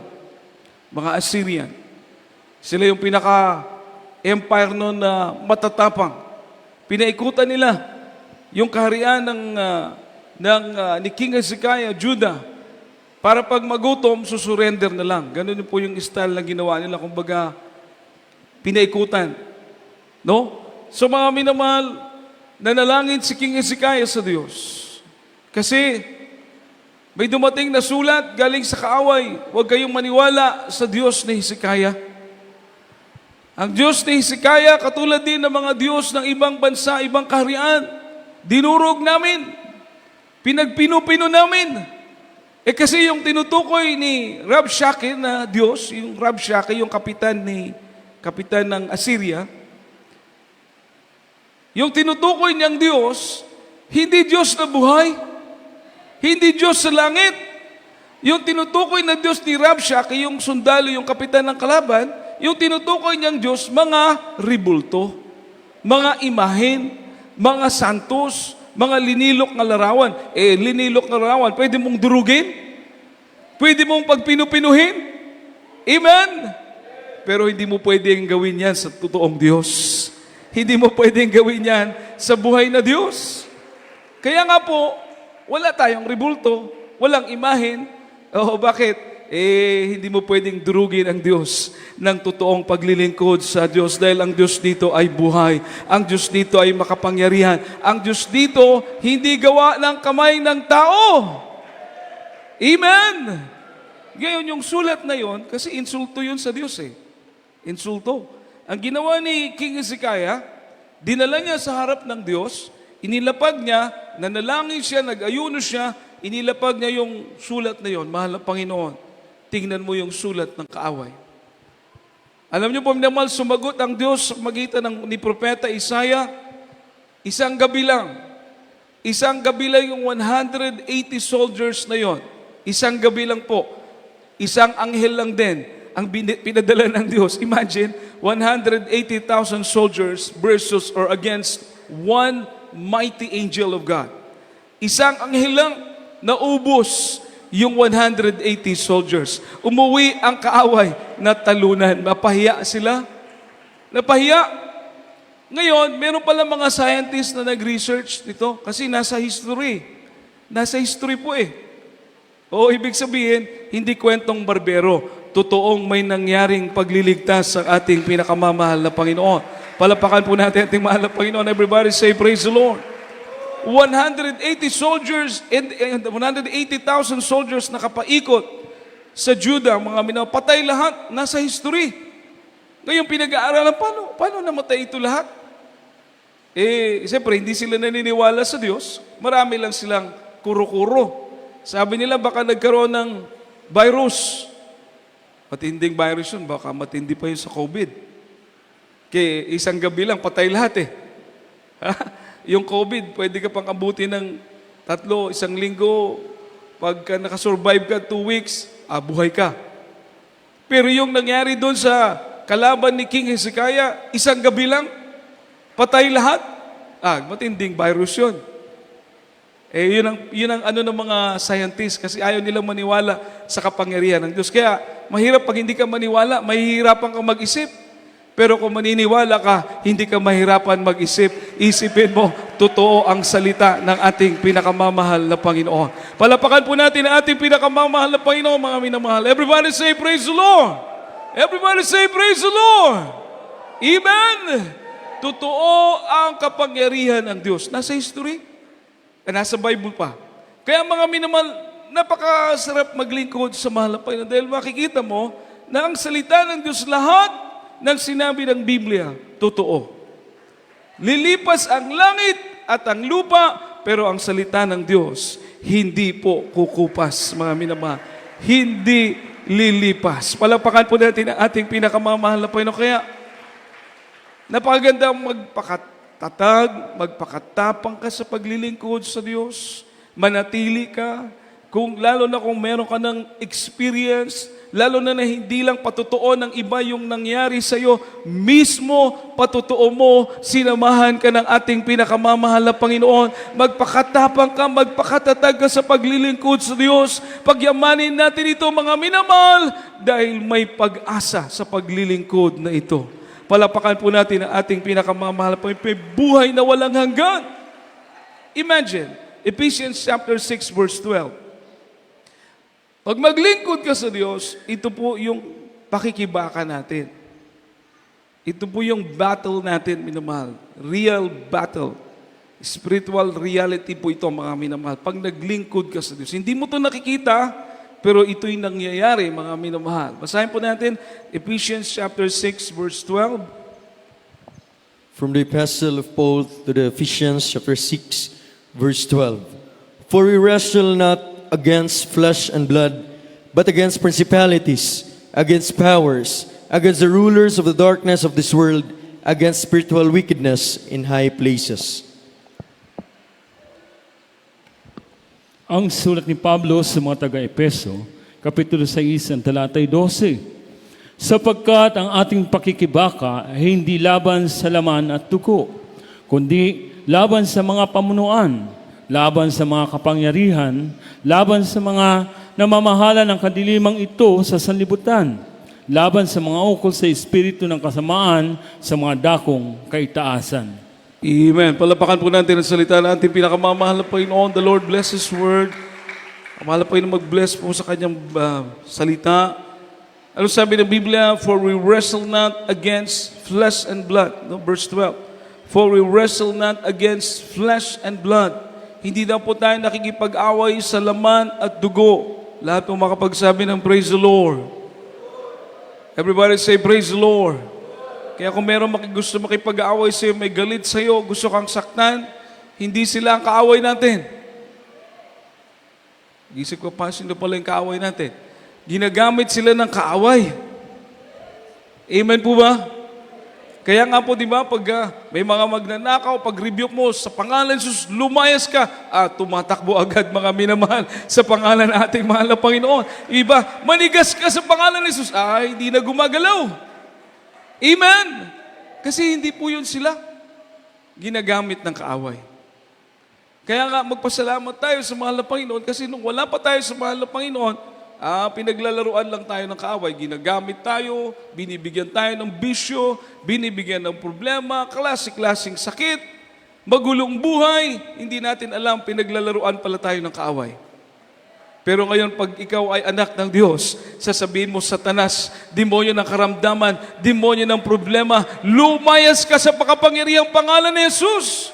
mga Assyrian. Sila yung pinaka-empire noon na matatapang. Pinaikutan nila yung kaharian ni King Hezekiah, Judah, para pag magutom, susurrender na lang. Ganun po yung style na ginawa nila, kumbaga, pinaikutan. No? So mga minamahal, nanalangin si King Hezekiah sa Diyos. Kasi may dumating na sulat galing sa kaaway, huwag kayong maniwala sa Diyos ni Hezekiah. Ang Diyos ni Hezekiah, katulad din ng mga Diyos ng ibang bansa, ibang kaharian, dinurog namin, pinagpino-pino namin. Kasi yung tinutukoy ni Rabshakeh na Diyos, yung Rabshakeh, yung kapitan ng Assyria, yung tinutukoy niyang Diyos, hindi Diyos na buhay, hindi Diyos sa langit. Yung tinutukoy na Diyos ni Rabshakeh, yung sundalo, yung kapitan ng kalaban, yung tinutukoy niyang Diyos, mga ribulto, mga imahen, mga santos, mga linilok na larawan. Linilok na larawan, pwede mong durugin? Pwede mong pagpinupinuhin? Amen? Pero hindi mo pwedeng gawin yan sa totoong Diyos. Hindi mo pwedeng gawin yan sa buhay na Diyos. Kaya nga po, wala tayong ribulto, walang imahen, Oh, bakit? Hindi mo pwedeng durugin ang Diyos ng totoong paglilingkod sa Diyos dahil ang Diyos dito ay buhay. Ang Diyos dito ay makapangyarihan. Ang Diyos dito hindi gawa ng kamay ng tao. Amen! Ngayon, yung sulat na yon, kasi insulto yun sa Diyos Insulto. Ang ginawa ni King Hezekiah, dinala niya sa harap ng Diyos, inilapag niya, nanalangin siya, nag-ayuno siya, inilapag niya yung sulat na yon. Mahal na Panginoon, tingnan mo yung sulat ng kaaway. Alam niyo po, minamahal, sumagot ang Diyos sa magitan ni Propeta Isaiah, isang gabi lang yung 180 soldiers na yon. Isang gabi lang po. Isang anghel lang din ang pinadala ng Diyos. Imagine, 180,000 soldiers versus or against one mighty angel of God. Isang anghel lang, naubos yung 180 soldiers. Umuwi ang kaaway na talunan. Napahiya sila. Napahiya. Ngayon, meron pala mga scientists na nag-research nito kasi nasa history. Nasa history po O ibig sabihin, hindi kwentong barbero. Totoong may nangyaring pagliligtas sa ating pinakamamahal na Panginoon. Palapakan po natin ating mahal na Panginoon. Everybody say, praise the Lord. 180 soldiers and 180,000 soldiers nakapaikot sa Judah, mga minapatay lahat, nasa history. Ngayon pinag-aaralan, paano namatay ito lahat? Siyempre, hindi sila naniniwala sa Diyos. Marami lang silang kuro-kuro. Sabi nila, baka nagkaroon ng virus. Matinding virus yun, baka matindi pa yun sa COVID. Kaya isang gabi lang, patay lahat Yung COVID, pwede ka pang abutin ng 3, 1 linggo. Pagka nakasurvive ka 2 weeks, buhay ka. Pero yung nangyari doon sa kalaban ni King Hezekiah, isang gabi lang, patay lahat. Matinding virus yun. Yun ang ano ng mga scientists kasi ayaw nilang maniwala sa kapangyarihan ng Diyos. Kaya mahirap pag hindi ka maniwala, mahihirapan kang mag-isip. Pero kung maniniwala ka, hindi ka mahirapan mag-isip. Isipin mo, totoo ang salita ng ating pinakamamahal na Panginoon. Palapakan po natin ang ating pinakamamahal na Panginoon, mga minamahal. Everybody say, praise the Lord! Everybody say, praise the Lord! Amen! Totoo ang kapangyarihan ng Diyos. Nasa history. Nasa Bible pa. Kaya mga minamahal, napakasarap maglingkod sa mahal na Panginoon dahil makikita mo na ang salita ng Diyos lahat ng sinabi ng Biblia, totoo. Lilipas ang langit at ang lupa, pero ang salita ng Diyos, hindi po kukupas, mga minamahal. Hindi lilipas. Palapakan po natin ang ating pinakamamahal na Panginoon. Kaya, napakaganda magpakatatag, magpakatapang ka sa paglilingkod sa Diyos. Manatili ka. Lalo na kung meron ka ng experience, lalo na hindi lang patotoo ng iba yung nangyari sa iyo, mismo patotoo mo, sinamahan ka ng ating pinakamamahal na Panginoon. Magpakatapang ka, magpakatatag ka sa paglilingkod sa Diyos. Pagyamanin natin ito, mga minamahal, dahil may pag-asa sa paglilingkod na ito. Palapakan po natin ang ating pinakamamahal na Panginoon, buhay na walang hanggan. Imagine, Ephesians chapter 6 verse 12. Pag maglingkod ka sa Diyos, ito po yung pakikibaka natin. Ito po yung battle natin, minamahal. Real battle. Spiritual reality po ito, mga minamahal. Pag naglingkod ka sa Diyos, hindi mo ito nakikita, pero ito'y nangyayari, mga minamahal. Basahin po natin, Ephesians chapter 6, verse 12. From the epistle of Paul to the Ephesians chapter 6, verse 12. For we wrestle not against flesh and blood, but against principalities, against powers, against the rulers of the darkness of this world, against spiritual wickedness in high places. Ang sulat ni Pablo sa mga taga-Epeso, Kapitulo 6, talatay 12. Sapagkat ang ating pakikibaka ay hindi laban sa laman at dugo, kundi laban sa mga pamunuan, laban sa mga kapangyarihan, laban sa mga namamahala ng kadilimang ito sa sanlibutan, laban sa mga ukol sa espiritu ng kasamaan sa mga dakong kaitaasan. Amen. Palapakan po natin ang salita ng ating pinakamamahal na Panginoon. The Lord bless His word. Amala po yung mag-bless po sa kanyang salita. Ano sabi ng Biblia? For we wrestle not against flesh and blood. No? Verse 12. For we wrestle not against flesh and blood. Hindi daw po tayo nakikipag-away sa laman at dugo. Lahat po makapagsabi ng praise the Lord. Everybody say praise the Lord. Kaya kung meron gusto makipag-away sa'yo, may galit sa'yo, gusto kang saktan, hindi sila ang kaaway natin. Isip ko pa, sino pala yung kaaway natin? Ginagamit sila ng kaaway. Amen po ba? Kaya nga po, di ba, pag may mga magnanakaw, pag rebuke mo, sa pangalan Jesus, lumayas ka, tumatakbo agad mga minamahal sa pangalan ng ating mahal na Panginoon. Iba, manigas ka sa pangalan ni Jesus, hindi na gumagalaw. Amen? Kasi hindi po yun sila ginagamit ng kaaway. Kaya nga, magpasalamat tayo sa mahal na Panginoon kasi nung wala pa tayo sa mahal na Panginoon, pinaglalaruan lang tayo ng kaaway. Ginagamit tayo, binibigyan tayo ng bisyo, binibigyan ng problema, klasik-klasing sakit, magulong buhay. Hindi natin alam, pinaglalaruan pala tayo ng kaaway. Pero ngayon, pag ikaw ay anak ng Diyos, sasabihin mo, Satanas, demonyo ng karamdaman, demonyo ng problema, lumayas ka sa makapangyarihang pangalan ni Jesus.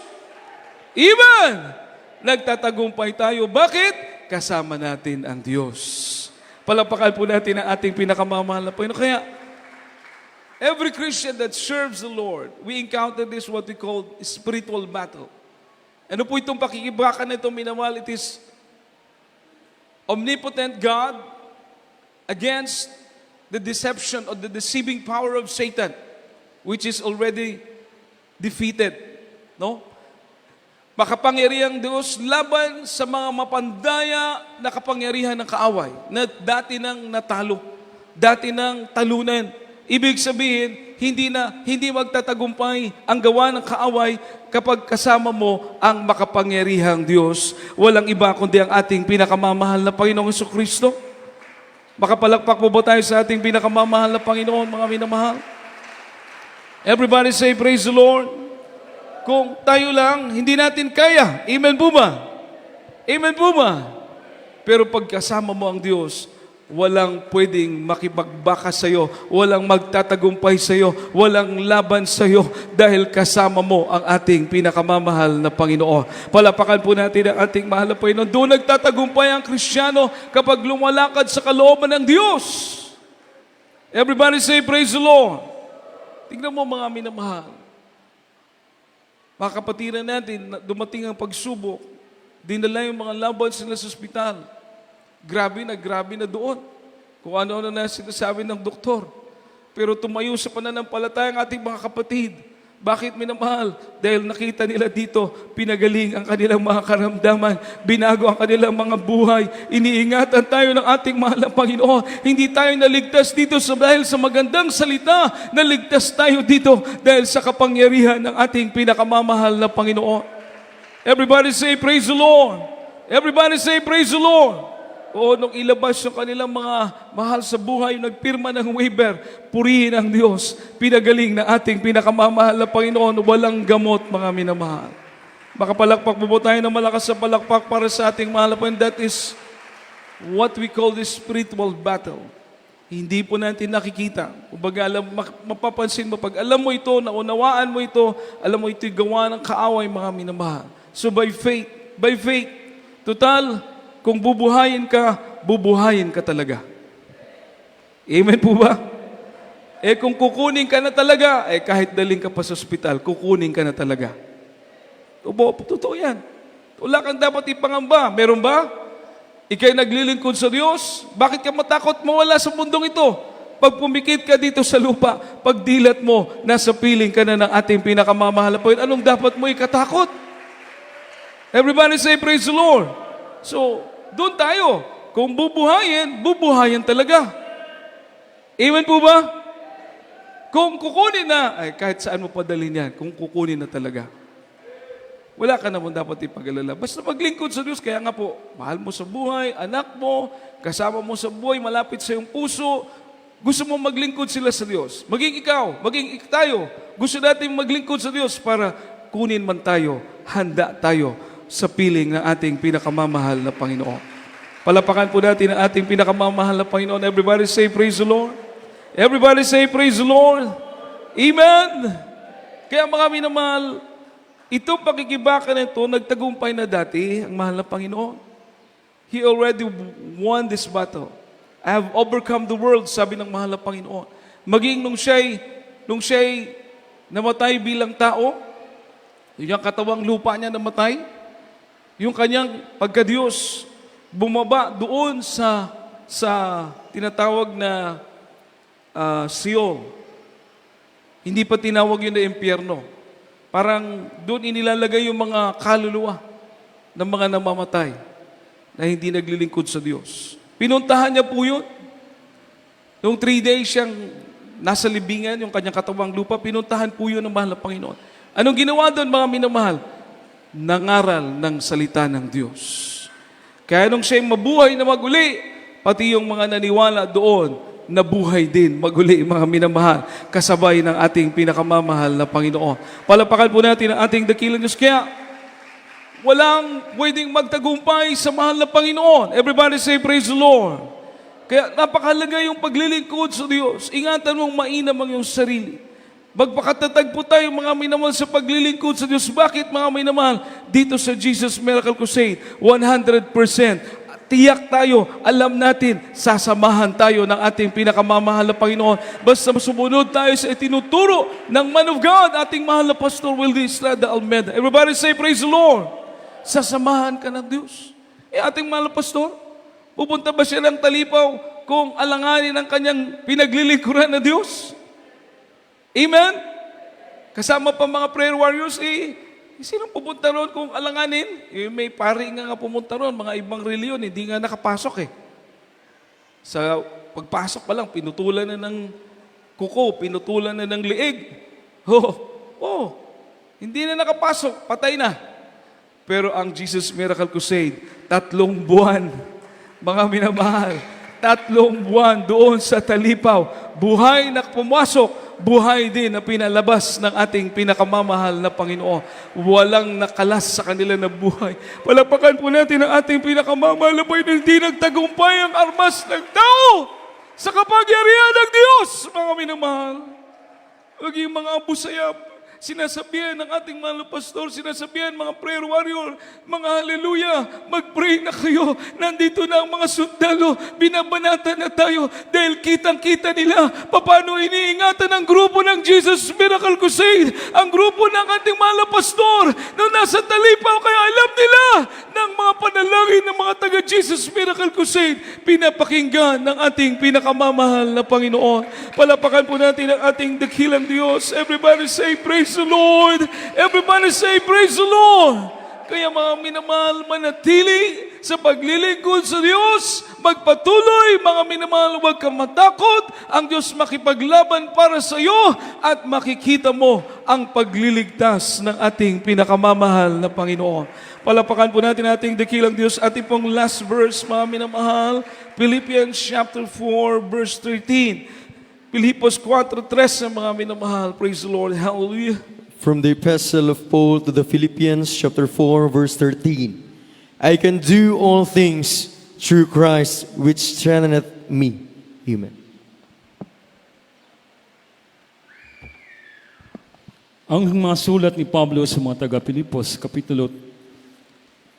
Amen! Nagtatagumpay tayo. Bakit? Kasama natin ang Diyos. Palapakan po natin ang ating pinakamamahal na Panginoon. Kaya, every Christian that serves the Lord, we encounter this what we call spiritual battle. Ano po itong pakikibakan na itong minamahal? It is omnipotent God against the deception or the deceiving power of Satan, which is already defeated. No? Makapangyarihang Diyos laban sa mga mapandaya na kapangyarihan ng kaaway na dati nang natalo, dati nang talunan. Ibig sabihin, hindi magtatagumpay ang gawa ng kaaway kapag kasama mo ang makapangyarihang Diyos. Walang iba kundi ang ating pinakamamahal na Panginoong Jesucristo. Makapalakpak po ba tayo sa ating pinakamamahal na Panginoon, mga minamahal? Everybody say, praise the Lord. Kung tayo lang, hindi natin kaya. Amen po ba? Amen po ba? Pero pagkasama mo ang Diyos, walang pwedeng makipagbaka sa iyo, walang magtatagumpay sa iyo, walang laban sa iyo dahil kasama mo ang ating pinakamamahal na Panginoon. Palapakan po natin ang ating mahal na Panginoon. Doon nagtatagumpay ang Kristiyano kapag lumalakad sa kalooban ng Diyos. Everybody say, praise the Lord. Tingnan mo mga minamahal. Mga kapatiran natin, dumating ang pagsubok, dinala yung mga laban sila sa ospital. Grabe na doon. Kung ano-ano na sinasabi ng doktor. Pero tumayo sa pananampalataya ang ating mga kapatid. Bakit minamahal? Dahil nakita nila dito, pinagaling ang kanilang mga karamdaman, binago ang kanilang mga buhay, iniingatan tayo ng ating mahal na Panginoon. Hindi tayo naligtas dito dahil sa magandang salita, naligtas tayo dito dahil sa kapangyarihan ng ating pinakamamahal na Panginoon. Everybody say, praise the Lord. Everybody say, praise the Lord. O nung ilabas yung kanilang mga mahal sa buhay, nagpirma ng waiver, purihin ang Diyos, pinagaling na ating pinakamamahal na Panginoon, walang gamot, mga minamahal. Makapalakpak po tayo ng malakas sa palakpak para sa ating mahal na Panginoon. That is what we call the spiritual battle. Hindi po natin nakikita. Kumbaga, mapapansin mo, pag alam mo ito, naunawaan mo ito, alam mo ito'y gawa ng kaaway, mga minamahal. So by faith, total, kung bubuhayin ka talaga. Amen po ba? Kung kukunin ka na talaga, kahit daling ka pa sa ospital, kukunin ka na talaga. Totoo yan. Wala kang dapat ipangamba. Meron ba? Ika'y naglilingkod sa Diyos. Bakit ka matakot mawala sa mundong ito? Pag pumikit ka dito sa lupa, pag dilat mo, nasa piling ka na ng ating pinakamamahal na Panginoon. Anong dapat mo ikatakot? Everybody say, praise the Lord. So, doon tayo. Kung bubuhayin talaga. Amen po ba? Kung kukunin na, kahit saan mo padalhin yan, kung kukunin na talaga. Wala ka naman dapat ipag-alala. Basta maglingkod sa Diyos. Kaya nga po, mahal mo sa buhay, anak mo, kasama mo sa buhay, malapit sa iyong puso, gusto mo maglingkod sila sa Diyos. Maging ikaw, maging tayo. Gusto natin maglingkod sa Diyos para kunin man tayo, handa tayo sa piling ng ating pinakamamahal na Panginoon. Palapakan po natin ang ating pinakamamahal na Panginoon. Everybody say, praise the Lord. Everybody say, praise the Lord. Amen. Kaya mga minamahal, itong pakikibaka na ito, nagtagumpay na dati ang mahal na Panginoon. He already won this battle. I have overcome the world, sabi ng mahal na Panginoon. Maging nung siya'y namatay bilang tao, yung katawang lupa niya namatay, yung kanyang pagka-Diyos, bumaba doon sa tinatawag na Sheol. Hindi pa tinawag yun na impyerno. Parang doon inilalagay yung mga kaluluwa ng mga namamatay na hindi naglilingkod sa Diyos. Pinuntahan niya po yun. Noong 3 days siyang nasa libingan, yung kanyang katawang lupa, pinuntahan po yun ng mahal na Panginoon. Anong ginawa doon, mga minamahal? Nangaral ng salita ng Diyos. Kaya nung siya'y mabuhay na maguli, pati yung mga naniwala doon, nabuhay din maguli, mga minamahal, kasabay ng ating pinakamamahal na Panginoon. Palapakan po natin ang ating dakilang Diyos. Kaya, walang pwedeng magtagumpay sa mahal na Panginoon. Everybody say, praise the Lord. Kaya napakahalaga yung paglilingkod sa Diyos. Ingatan mong mainam ang iyong sarili. Magpakatatag po tayo mga minamahal sa paglilingkod sa Diyos. Bakit mga minamahal? Dito sa Jesus Miracle Crusade, 100%. Tiyak tayo, alam natin, sasamahan tayo ng ating pinakamamahal na Panginoon. Basta sumunod tayo sa itinuturo ng man of God, ating mahal na Pastor Wildy Estrada Almeda. Everybody say, praise the Lord. Sasamahan ka ng Diyos. Ating mahal na Pastor, pupunta ba siya ng Talipaw kung alanganin ang kanyang pinaglilingkuran na Diyos? Amen? Kasama pa mga prayer warriors, sinong pupunta roon kung alanganin? May pari nga pumunta roon, mga ibang reliyon, hindi nga nakapasok Sa pagpasok pa lang, pinutulan na ng kuko, pinutulan na ng liig. Hindi na nakapasok, patay na. Pero ang Jesus Miracle Crusade, 3 buwan, mga minamahal, 3 buwan doon sa Talipaw, buhay na pumasok, buhay din na pinalabas ng ating pinakamamahal na Panginoon. Walang nakalas sa kanila na buhay. Palapakan po natin ang ating pinakamamahal na Panginoon. Hindi nagtagumpay ang armas ng tao sa kapangyarihan ng Diyos, mga minamahal. Maging mga abusayap, sinasabihan ng ating mahal na pastor, sinasabihan mga prayer warrior, mga haleluya, mag-pray na kayo. Nandito na ang mga sundalo, binabanatan na tayo dahil kitang-kita nila paano iniingatan ang grupo ng Jesus Miracle Crusade, ang grupo ng ating mahal na pastor na nasa Talipaw, kaya alam nila ng mga panalangin ng mga taga Jesus Miracle Crusade, pinapakinggan ng ating pinakamamahal na Panginoon. Palapakan po natin ang ating dakilang Diyos. Everybody say, praise the Lord. Everybody say, praise the Lord. Kaya mga minamahal, manatili sa paglilingkod sa Diyos. Magpatuloy, mga minamahal, huwag kang matakot. Ang Diyos makipaglaban para sa iyo at makikita mo ang pagliligtas ng ating pinakamamahal na Panginoon. Palapakan po natin ating dakilang Diyos. Ating pong last verse, mga minamahal, Philippians chapter 4, verse 13. Filipos 4:13, mga minamahal. Praise the Lord. Hallelujah. From the epistle of Paul to the Philippians, chapter 4, verse 13. I can do all things through Christ, which strengtheneth me. Amen. Ang mga sulat ni Pablo sa mga taga-Pilipos, Kapitulo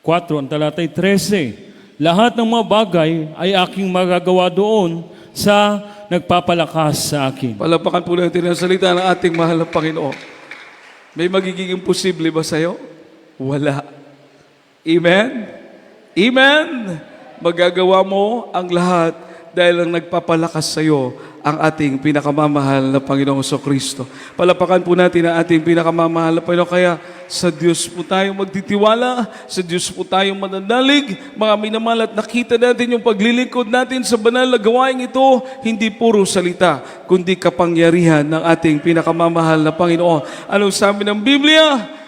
4, ang talatay 13. Lahat ng mga bagay ay aking magagawa doon sa nagpapalakas sa akin. Palapakan po natin ang salita ng ating mahal na Panginoon. May magiging imposible ba sa'yo? Wala. Amen? Amen? Magagawa mo ang lahat dahil ang nagpapalakas sa'yo ang ating pinakamamahal na Panginoong Kristo. Palapakan po natin ang ating pinakamamahal na Panginoon. Kaya sa Diyos po tayo magtitiwala, sa Diyos po tayo mananalig, mga minamahal, at nakita natin yung paglilingkod natin sa banal na gawain ito, hindi puro salita, kundi kapangyarihan ng ating pinakamamahal na Panginoon. Anong sabi ng Biblia?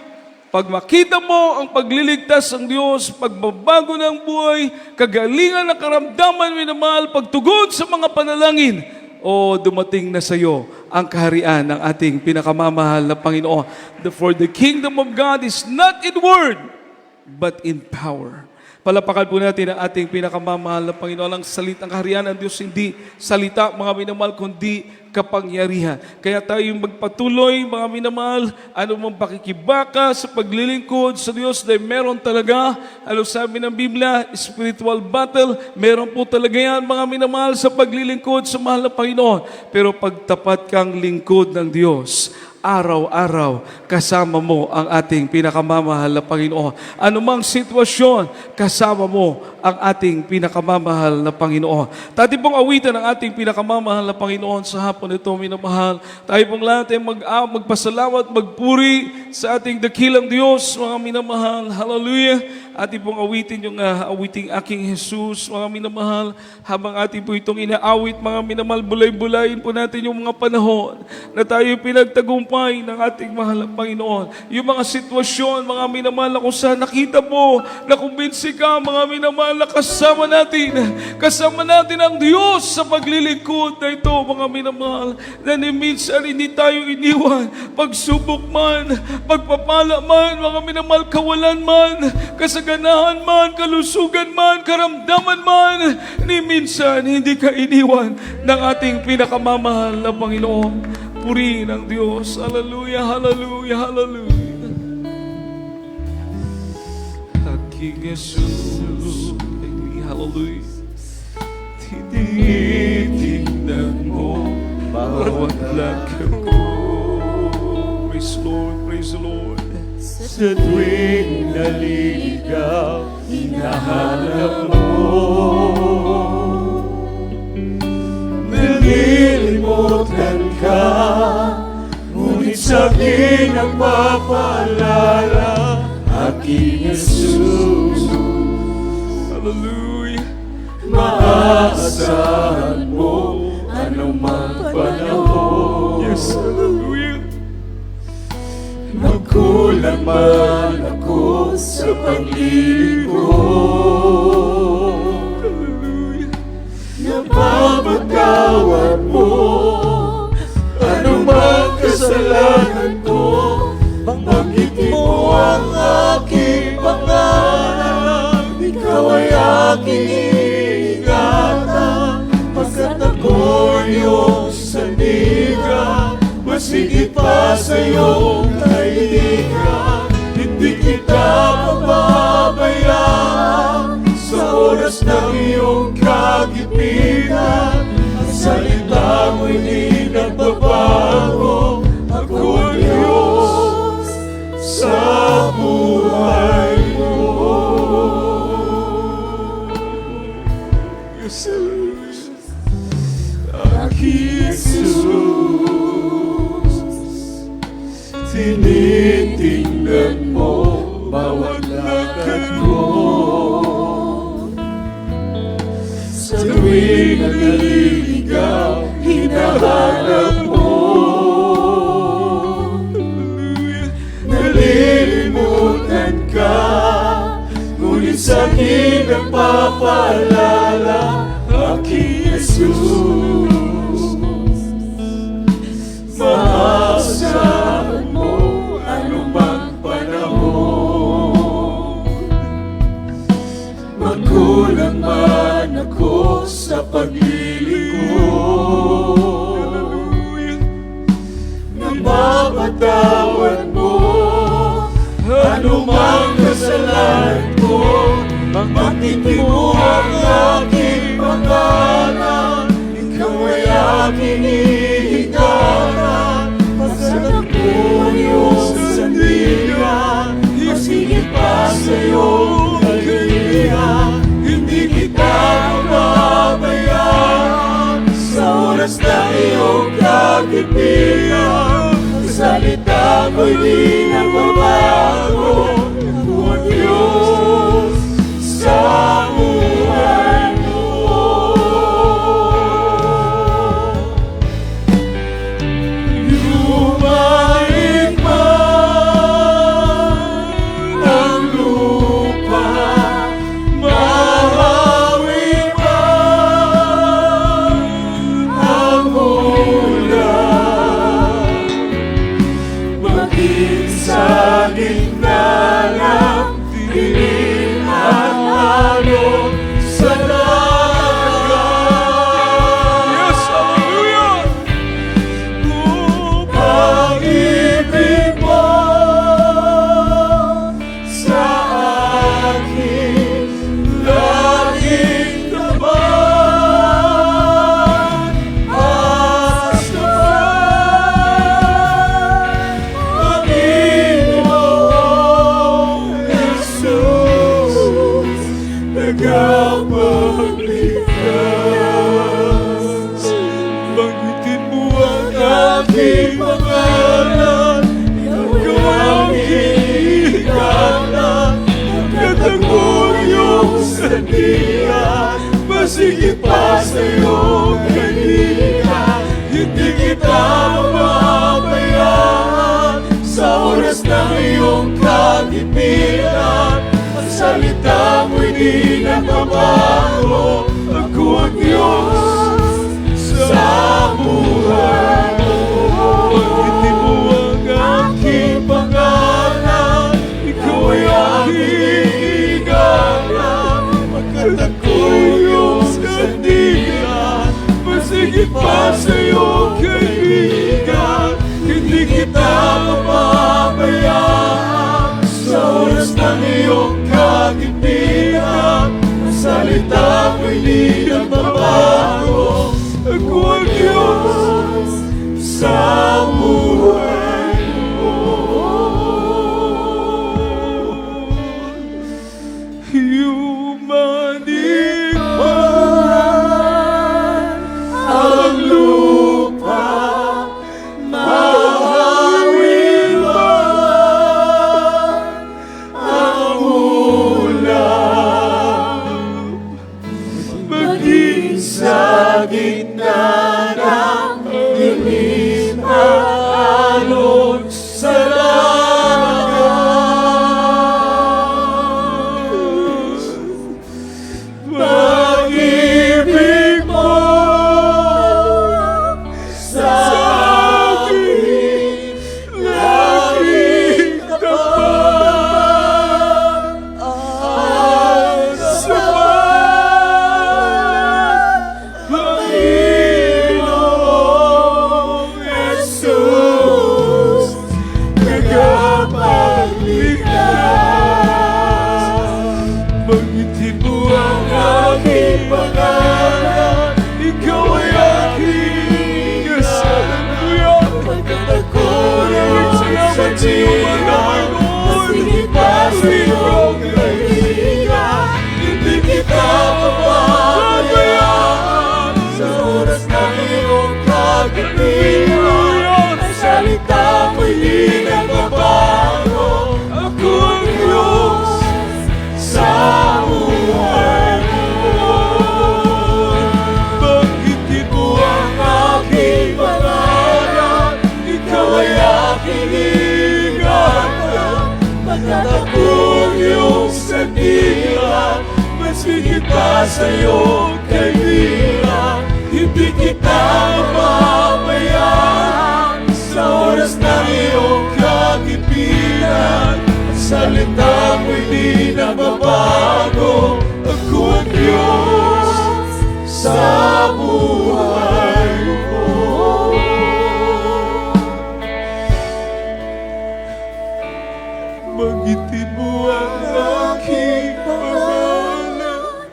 Pag makita mo ang pagliligtas ng Diyos, pagbabago ng buhay, kagalingan ng karamdaman, minamahal, pagtugon sa mga panalangin, dumating na sa iyo ang kaharian ng ating pinakamamahal na Panginoon. For the kingdom of God is not in word, but in power. Palapakan po natin ang ating pinakamamahal na Panginoon. Ang salitang kaharian ng Diyos, hindi salita, mga minamahal, kundi kapangyarihan. Kaya tayo magpatuloy, mga minamahal, anumang pakikibaka sa paglilingkod sa Diyos, dahil meron talaga, ano sabi ng Biblia, spiritual battle, meron po talaga yan, mga minamahal, sa paglilingkod sa mahal na Panginoon. Pero pagtapat kang lingkod ng Diyos, araw-araw kasama mo ang ating pinakamamahal na Panginoon. Anumang sitwasyon, kasama mo ang ating pinakamamahal na Panginoon. Tayo pong awitan ang ating pinakamamahal na Panginoon sa hapon ito, minamahal. Tayo pong lahat ay magpasalamat, magpuri sa ating dakilang Diyos, mga minamahal. Hallelujah! Ating pong awitin yung awiting aking Jesus, mga minamahal. Habang ating po itong inaawit, mga minamahal, bulay-bulayin po natin yung mga panahon na tayo pinagtagumpay ng ating mahal na Panginoon. Yung mga sitwasyon, mga minamahal, na kung saan nakita mo, nakumbinsi ka, mga minamahal, na kasama natin ang Diyos sa paglilingkod na ito, mga minamahal, na minsan hindi tayo iniwan, pagsubok man, pagpapala man, mga minamahal, kawalan man, kasaganahan man, kalusugan man, karamdaman man, ni minsan hindi ka iniwan ng ating pinakamamahal na Panginoon. Purihin ang Diyos. Hallelujah, hallelujah, hallelujah. Aking Jesus, hallelujah. Tinitingnan mo bawat lakad ko. Praise the Lord, praise the Lord. Sa tuwing naliligaw, hinahanap mo. Nalilimutan ka, ngunit sa'kin ang papaalala, aking Jesus. Hallelujah. Maaasahan mo anumang panahon. Yes, hallelujah. Magkulang man ako sa paglilingkod, Hallelujah. napapatawad mo anumang kasalanan ko. Banggitin mo ang aking pangalan, ikaw ay aking iingatan, pagkat ako'y iyong sandigan. Mas higit pa sa iyong kaibigan, hindi kita pababayaan. Sa oras ng iyong kagipitan, ang salita mo'y di nagbabago. Ako ang Diyos sa buhay mo. Yes, hallelujah. Aking Jesus, tinitingnan mo bawat lakad ko. Sa tuwing naliligaw, hinahanap mo. Nalilimutan ka, ngunit sa'kin ang papaalala, aking Jesus. Maaasahan mo anumang panahon. Magkulang man ako sa paglilingkod, napapatawad mo anumang kasalanan ko. Banggitin mo ang aking pangalan, ikaw ay aking iingatan, pagkat ako'y iyong sandigan. Mas higit pa sa iyong kalihan, hindi kita pababayaan. Sa oras na iyong kagipitan, ang salita ko'y di nagbabago. Ako ang Diyos sa buhay mo. Lumait man ang lupa, mahawi man ang ulan, maging kaibigan, masigit pa sa'yo, kaibigan. Hindi kita mapabayaan sa oras ng iyong kagipitan. Ang salita mo'y di nagbabago. Ako ang Diyos sa buhay mo. Pagkitin mo ang aking pangalan, ikaw ay aking ingatan. Pagkat ako'y iyong sandigan, masigit pa sa'yo, kaibigan. Hindi kita mapabayaan sa oras ng iyong kagipitan. Ang salita mo'y di nagbabago. Ako ang Diyos sa buhay mo. Yumanig man ang lupa, mahawin man ang ulan, maging sa gitna ng dilim at alon sa dagat. Pag-ibig mo sa akin, laging tapat at sapat. Panginoong Jesus, tagapagligtas. Banggitin mo ang aking pangalan, ikaw ay aking kasalukuyan. Pagkat ako'y sandigan, masigit pa sa'yo, kaibigan. Hindi kita mapabayaan sa oras ng iyong kagipitan. Ang salita mo'y di nagbabago. Ako ang Diyos sa buhay mo. Banggitin mo ang aking pangalan, ikaw ay aking ingatan. Pagkat ako ang iyong sandigan, masigit pa sa'yo, kaibigan. Hindi kita mapabayaan sa oras ng iyong kagipitan. Ang salita mo'y di nagbabago. Ako ang Diyos sa buhay mo. Banggitin mo ang aking pangalan,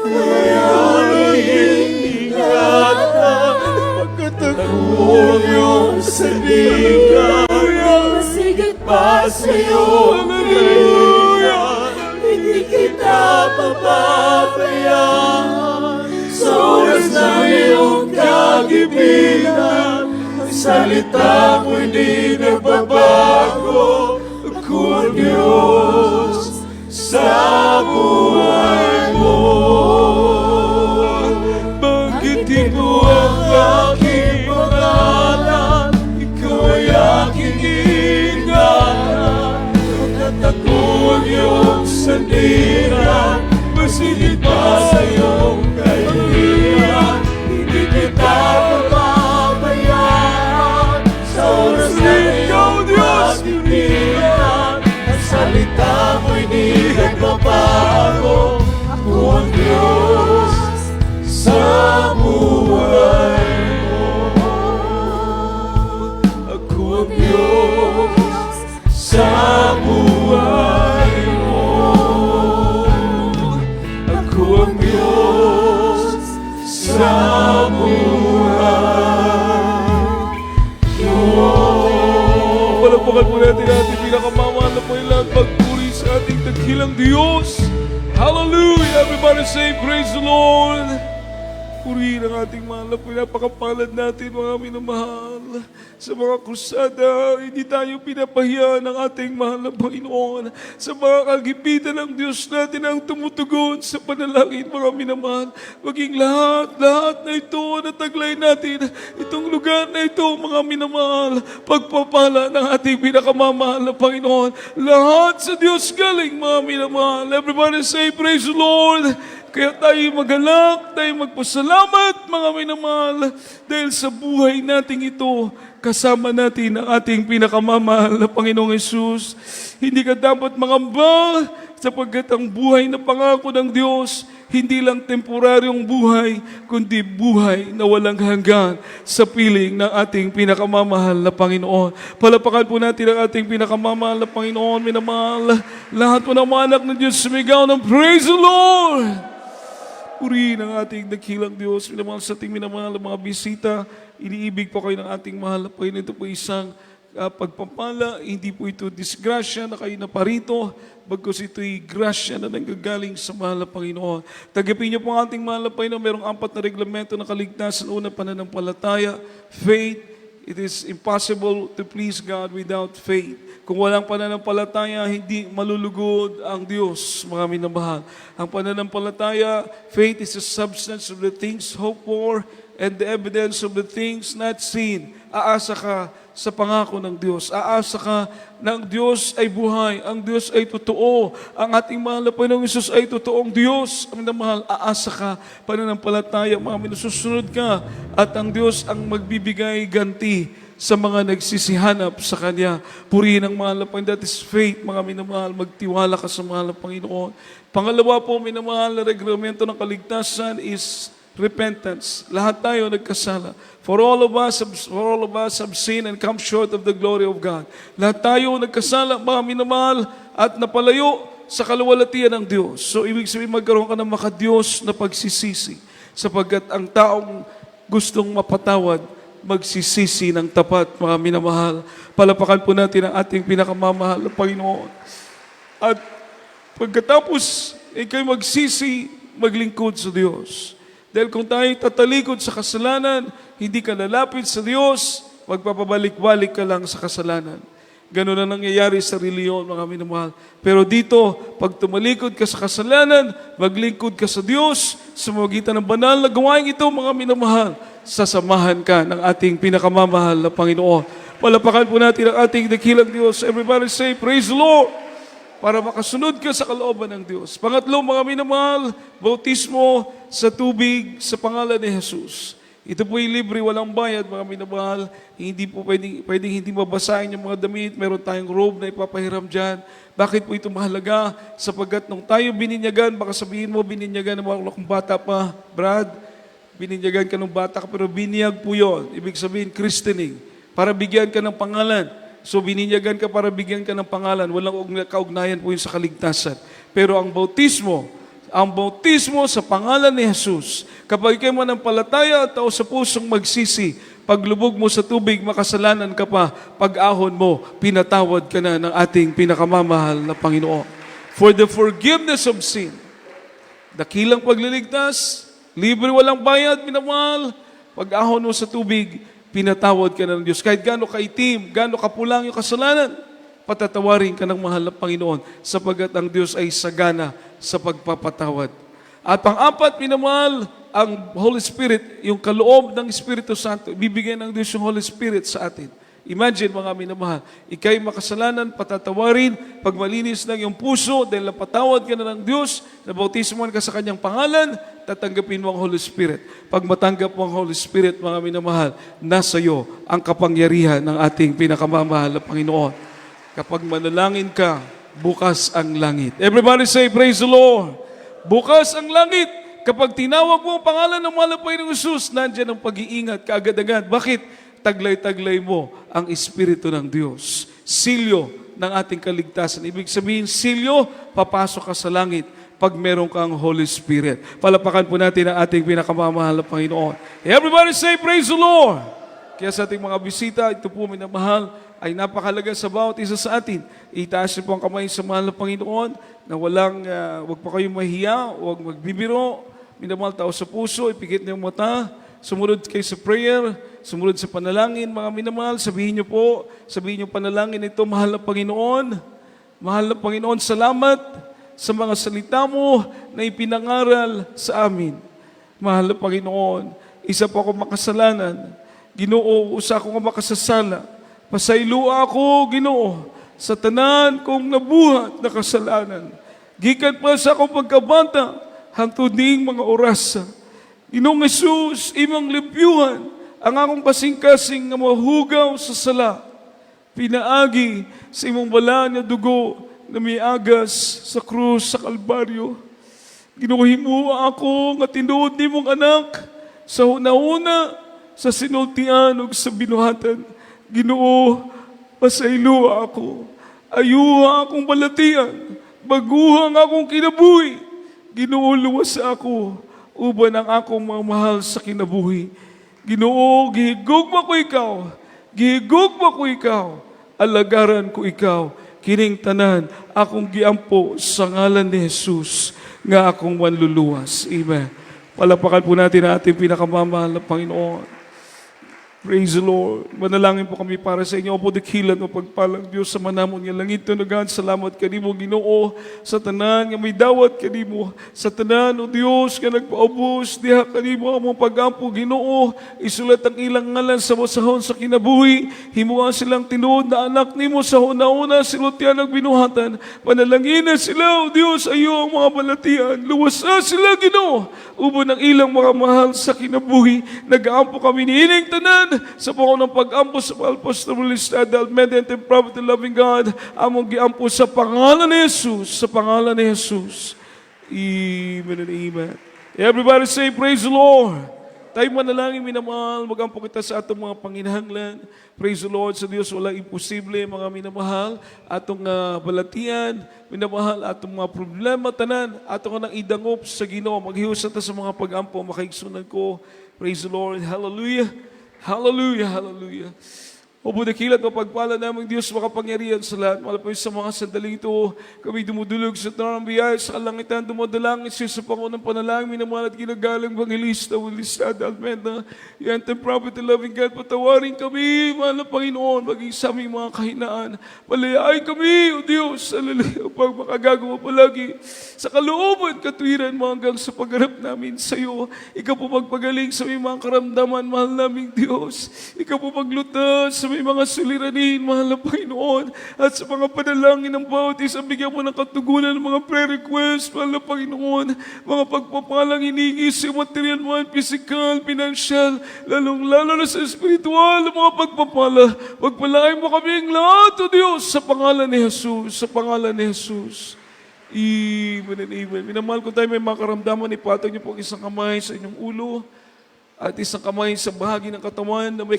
kaya aking ingatan. Pagkat ako ang iyong sandigan, masigit pa sa'yo, kaibigan. Hindi kita papabayaan sa oras ng iyong kagipitan. Ang salita mo'y di nagbabago. Ako ang Diyos sa buhay mo. Banggitin mo ang aking pangalan, ikaw ay aking ingatan. Pagkat ako ang iyong sandigan, masigit pa sa'yo, kaibigan. Hindi kita papabayaan sa oras ng iyong kagipitan. Ang salita mo'y di nagbabago. Ako ang Diyos sa buhay mo. Ako ang Diyos sa buhay mo. Ako ang Diyos sa buhay mo. Palagpagan po natin ating pinakamamahal na Panginoon, pagpuri sa ating dakilang Diyos. Hallelujah! Everybody say, praise the Lord! Purihin ang ating mahal na pinapakapalad natin, mga minamahal. Sa mga krusada, hindi tayo pinapahiya ng ating mahal na Panginoon. Sa mga kagipitan ng Diyos natin ang tumutugon sa panalangin, mga minamahal. Maging lahat na ito na taglay natin, itong lugar na ito, mga minamahal, pagpapala ng ating pinakamamahal na Panginoon. Lahat sa Diyos galing, mga minamahal. Everybody say, praise the Lord. Kaya tayo magalak, tayo magpasalamat, mga minamahal, dahil sa buhay nating ito, kasama natin ang ating pinakamamahal na Panginoong Hesus. Hindi ka dapat mangamba, sapagkat ang buhay na pangako ng Diyos, hindi lang temporaryong buhay, kundi buhay na walang hanggan sa piling ng ating pinakamamahal na Panginoon. Palapakan po natin ang ating pinakamamahal na Panginoon, minamahal. Lahat po ng mga anak ng Diyos, sumigaw ng praise the Lord! Purihin ang ating dakilang Diyos, minamahal sa ating minamahal na mga bisita. Iniibig po kayo ng ating mahal na Panginoon. Ito po isang pagpapala, hindi po ito disgrasya na kayo naparito, bagkus ito'y grasya na nanggagaling sa mahal na Panginoon. Tagapin niyo po ang ating mahal na Panginoon. Merong 4 na reglamento na kaligtasan. Una, pananampalataya, faith. It is impossible to please God without faith. Kung walang pananampalataya, hindi malulugod ang Diyos, mga minamahal. Ang pananampalataya, faith is the substance of the things hoped for and the evidence of the things not seen. Aasa ka sa pangako ng Diyos. Aasa ka na ang Diyos ay buhay, ang Diyos ay totoo, ang ating mahal na Panginoong Hesus ay totoong Diyos. Ang minamahal, aasa ka, pananampalataya, mga minususunod ka, at ang Diyos ang magbibigay ganti sa mga nagsisihanap sa Kanya. Purihin ang mahal na Panginoon. That is faith, mga minamahal. Magtiwala ka sa mahal na Panginoon. Pangalawa po, minamahal na reglamento ng kaligtasan is repentance. Lahat tayo nagkasala. For all of us have sinned and come short of the glory of God. Lahat tayo nagkasala, mga minamahal, at napalayo sa kaluwalhatian ng Diyos. So, ibig sabihin, magkaroon ka ng makadiyos na pagsisisi. Sapagkat ang taong gustong mapatawad, magsisisi ng tapat, mga minamahal. Palapakan po natin ang ating pinakamamahal na Panginoon. At pagkatapos, kayo magsisi, maglingkod sa Diyos. Dahil kung tayo tatalikod sa kasalanan, hindi ka lalapit sa Diyos, magpapabalik-balik ka lang sa kasalanan. Ganun na nangyayari sa reliyon, mga minamahal. Pero dito, pag tumalikod ka sa kasalanan, maglingkod ka sa Diyos, sa magitan ng banal na gawain ito, mga minamahal, sasamahan ka ng ating pinakamamahal na Panginoon. Palapakan po natin ang ating dakilang Diyos. Everybody say, praise the Lord! Para makasunod ka sa kalooban ng Diyos. Pangatlo, mga minamahal, bautismo sa tubig sa pangalan ni Jesus. Ito po'y libre, walang bayad, mga minamahal. Hindi po pwedeng hindi mabasahin yung mga damit. Meron tayong robe na ipapahiram dyan. Bakit po ito mahalaga? Sapagkat nung tayo bininyagan, baka sabihin mo, bininyagan ng mga kung bata pa, Brad, bininyagan ka ng bata ka, pero binyag po yun. Ibig sabihin, christening. Para bigyan ka ng pangalan. So, bininyagan ka para bigyan ka ng pangalan. Walang kaugnayan po yun sa kaligtasan. Pero ang bautismo sa pangalan ni Jesus, kapag ikaw manampalataya at tao sa pusong magsisi, paglubog mo sa tubig, makasalanan ka pa, pag-ahon mo, pinatawad ka na ng ating pinakamamahal na Panginoon. For the forgiveness of sin, dakilang pagliligtas, libre walang bayad, minamahal, pag-ahon mo sa tubig, pinatawad ka na ng Diyos. Kahit gaano kaitim, gaano kapulang yung kasalanan, patatawarin ka ng mahal na Panginoon sapagkat ang Diyos ay sagana sa pagpapatawad. At pang-apat, minamahal, ang Holy Spirit, yung kaloob ng Espiritu Santo, bibigyan ng Diyos yung Holy Spirit sa atin. Imagine, mga minamahal, ikay makasalanan, patatawarin, pag malinis ng iyong puso, dahil napatawad ka na ng Diyos, nabautismuhan ka sa Kanyang pangalan, tatanggapin mo ang Holy Spirit. Pag matanggap mo ang Holy Spirit, mga minamahal, nasa iyo ang kapangyarihan ng ating pinakamamahal na Panginoon. Kapag manalangin ka, bukas ang langit. Everybody say, praise the Lord. Bukas ang langit. Kapag tinawag mo ang pangalan ng mahal na Panginoong Hesus, nandiyan ang pag-iingat, kaagad-agad. Bakit? Taglay-taglay mo ang Espiritu ng Diyos. Silyo ng ating kaligtasan. Ibig sabihin, silyo, papasok ka sa langit pag meron kang Holy Spirit. Palapakan po natin ang ating pinakamamahal na Panginoon. Everybody say, praise the Lord! Kaya sa ating mga bisita, ito po minamahal, ay napakalaga sa bawat isa sa atin. Itaas niyo po ang kamay sa mahal na Panginoon na wag pa kayong mahiya, huwag magbibiro, minamahal tao sa puso, ipikit niyo yung mata, sumunod kayo sa prayer, sumunod sa panalangin, mga minamahal, sabihin niyo panalangin ito, mahal na Panginoon, salamat sa mga salita mo na ipinangaral sa amin. Mahal na Panginoon, isa po ako makasalanan. Ginoo, usa ako nga makasasala. Pasaylo ako, Ginoo, sa tanan kong nabuhat na kasalanan. Gikan pa sa akong pagkabata, hangtod ning mga orasa. Ginoong Jesus, imong limpyuhan, ang akong kasing-kasing nga mahugaw sa sala. Pinaagi sa imong bala nga dugo na miagas sa krus sa Kalbaryo. Ginuhimo ako nga tinuod nimong anak sa una-una sa sinultian ug sa binuhatan. Ginoo, pasaylo ako. Ayuha akong balatian. Baguhang akong kinabuhi. Ginoo, luwas ako. Uban ang akong mga mahal sa kinabuhi. Ginoo, gihigugma ko ikaw. Gihigugma ko ikaw. Alagaran ko ikaw. Kining tanan, akong giampo sa ngalan ni Jesus nga akong manluluwas. Amen. Palapakan po natin ang ating pinakamamahal na Panginoon. Praise the Lord. Manalangin po kami para sa inyo. Opo, dakilan o pagpalang Diyos sa manamon nga langit tunugan. Salamat kanimo, Ginoo, sa tanan nga may dawat kanimo. Sa tanan, O Diyos, nga nagpaubos, diha kanimo ang mong pag-ampo, Ginoo. Isulat ang ilang ngalan sa masahon sa kinabuhi. Himuha silang tinuod na anak nimo sa una-una, silutyan ang binuhatan. Panalangin na sila, O Diyos, ayo ang mga balatian. Luwasa sila, Ginoo. Ubo ng ilang mga mahal sa kinabuhi. Nag-aampo kami ni ining tanan sa ng pag-ampo sa Apostolista Almeida and Prophet Loving God, among giampo sa pangalan ni Jesus, sa pangalan ni Jesus. Amen and amen. Everybody say, praise the Lord. Tayo manalangin, minamahal, mag-ampo kita sa atong mga panginahanglan. Praise the Lord, sa Diyos walang imposible, mga minamahal, atong balatian, minamahal, atong mga problema, tanan, atong nang idangop sa Ginoo, maghiusa ta sa mga pag-ampo, makaigsunan ko. Praise the Lord, hallelujah. Hallelujah, hallelujah. O budakilat o pagpala namang Diyos makapangyarihan sa lahat. Malapay sa mga sandaling ito, kami dumudulog sa tarang biyaya sa kalangitan, dumadalangin siya sa pangunang panalangin, minamahal at ginagalang Evangelista, Wilistad, Almeda, yan, the Prophet, the loving God, patawarin kami, mahal na Panginoon, maging sa aming mga kahinaan. Palayain kami, O Diyos, hallelujah, upang makagagawa palagi sa kalooban, katwiran mo hanggang sa pagharap namin sa iyo. Ikaw po magpagaling sa aming mga karamdaman, mahal naming Diyos. Ikaw po maglutas sa may mga suliranin, mahal na Panginoon, at sa mga panalangin ng bawat isa, bigyan mo ng katugunan ng mga prayer requests, mahal na Panginoon, mga pagpapalang hiningi sa material mo, physical, financial, lalong-lalo na sa spiritual, mga pagpapala. Pagpalain mo kami ang lahat, O Diyos, sa pangalan ni Jesus, sa pangalan ni Jesus. Amen and amen. Minamahal ko tayo, may mga karamdaman, ipatag niyo po ang isang kamay sa inyong ulo at isang kamay sa bahagi ng katawan na may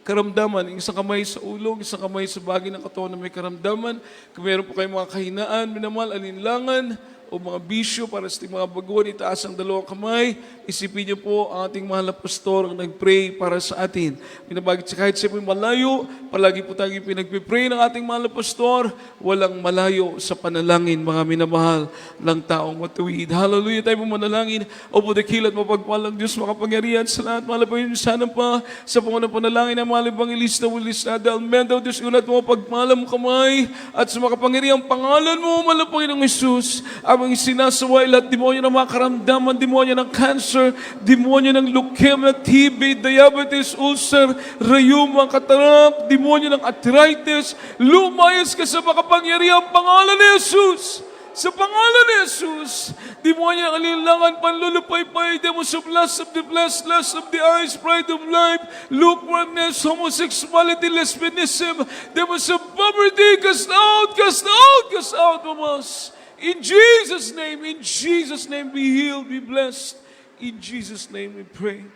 karamdaman, isang kamay sa ulo, isang kamay sa bahagi ng katawan na may karamdaman. Kung meron po kayong mga kahinaan, minamahal, alinlangan, o mga bisyo para sa ating mga baguhan, itaas ang dalawang kamay. Isipin niyo po ang ating mahal na pastor ang nag-pray para sa atin. Binabagit sa kahit siya po malayo, palagi po tayo pinag-pray ng ating mahal na pastor, walang malayo sa panalangin, mga minamahal ng taong matuwid. Hallelujah, tayo po manalangin. O budakilat, mapagpalang Diyos, makapangyarihan sa lahat. Mahal po yun, sana pa sa pangunang panalangin ng mahal Evangelista Wilistad Almeda, Diyos, ulat mo, pagpalam mo kamay, at sa makapangyarihan pangalan mo, mahal po yun ng Jesus, ang sinasaway lahat demonyo ng mga karamdaman, demonyo ng cancer, demonyo ng leukemia, TB, diabetes, ulcer, rayuma, katarak, demonyo ng arthritis, lumayas ka sa makapangyarihang pangalan ni Jesus. Sa pangalan ni Jesus, demonyo ng alilangan, panlulupaypay, demons of lust of the flesh, lust of the eyes, pride of life, lukewarmness, homosexuality, lesbianism, demons of poverty, cast out, cast out, cast out from us. In Jesus' name, be healed, be blessed. In Jesus' name we pray.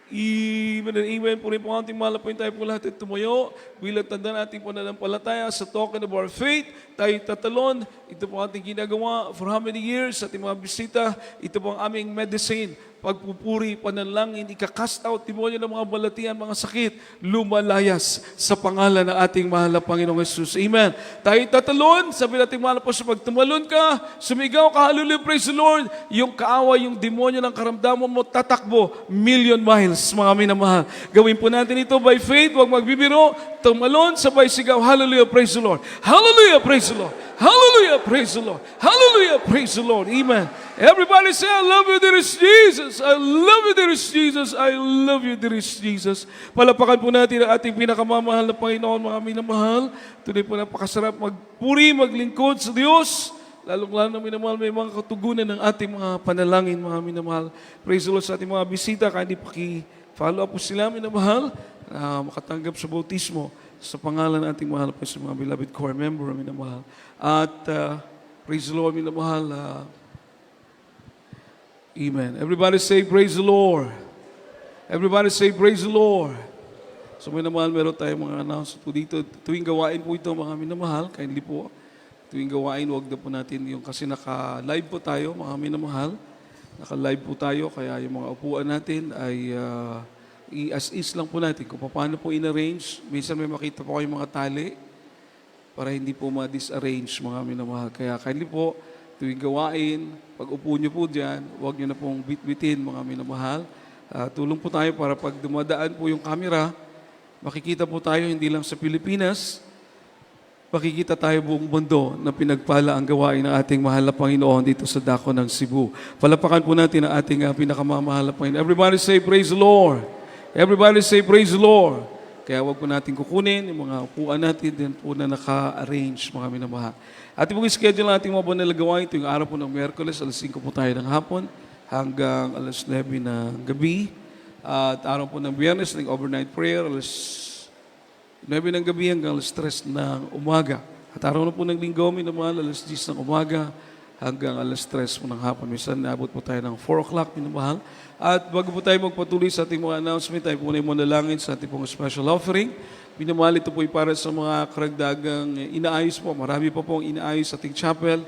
Amen and amen. Puri po ating mahal na po tayo po lahat at tumayo. Bilang tanda natin po na ng palataya sa token of our faith. tayo tatalon. Ito po ating ginagawa for how many years sa ating mga bisita. Ito po ang aming medicine. Pagpupuri, panalangin, ika-cast out demonyo ng mga balatian, mga sakit, lumalayas sa pangalan ng ating mahal na Panginoong Jesus. Amen. Tayo tatalon, sabi natin mahal po, sa pag tumalon ka, sumigaw ka, hallelujah, praise the Lord, yung kaaway, yung demonyo ng karamdaman mo, tatakbo, million miles, mga minamahal. Gawin po natin ito by faith, huwag magbibiro, tumalon, sabay sigaw, hallelujah, praise the Lord. Hallelujah, praise the Lord. Hallelujah, praise the Lord. Hallelujah, praise the Lord. Amen. Everybody say, I love you, there is Jesus. I love you, there is Jesus. I love you, there is Jesus. Palapakan po natin ang ating pinakamamahal na Panginoon, mga minamahal. Tunay po napakasarap magpuri, maglingkod sa Diyos. Lalong-lalo na minamahal, may mga katugunan ng ating mga panalangin, mga minamahal. Praise the Lord sa ating mga bisita. Kaya di paki-follow up po sila, minamahal, na makatanggap sa bautismo sa pangalan ng ating mahal po sa mga beloved core member, minamahal. At praise the Lord, minamahal. Amen. Everybody say, praise the Lord. Everybody say, praise the Lord. So minamahal, meron tayong mga announcement po dito. Tuwing gawain po ito, mga minamahal, kindly po. Tuwing gawain, huwag na po natin yung, kasi naka-live po tayo, mga minamahal. Naka-live po tayo, kaya yung mga upuan natin ay i-as-is lang po natin. Kung paano po in-arrange, minsan may makita po kayong mga tali para hindi po ma-disarrange, mga minamahal. Kaya kindly po, tuwing gawain, pag upo nyo po dyan, huwag nyo na pong bit-bitin, mga minamahal. Tulong po tayo para pag dumadaan po yung camera, makikita po tayo hindi lang sa Pilipinas, makikita tayo buong mundo na pinagpala ang gawain ng ating mahal na Panginoon dito sa dako ng Cebu. Palapakan po natin ang ating pinakamamahal na Panginoon. Everybody say, praise the Lord. Everybody say, praise the Lord. Kaya huwag po natin kukunin yung mga upuan natin din po na naka-arrange, mga minamahal. At yung schedule natin mga banal na gawain, ito yung araw po ng Miyerkules, alas 5 po tayo ng hapon hanggang alas 9 ng gabi. At araw po ng Biyernes, ng overnight prayer, alas 9 ng gabi hanggang alas 3 ng umaga. At araw na po ng Linggo, minamahal, alas 10 ng umaga hanggang alas 3 po ng hapon. Minsan, naabot po tayo ng 4 o'clock, minamahal. At bago po tayo magpatuloy sa ating mga announcement, tayo po na yung manalangin sa ating pong special offering. Minamahal, ito po ay para sa mga karagdagang inaayos po. Marami pa pong inaayos sa ating chapel.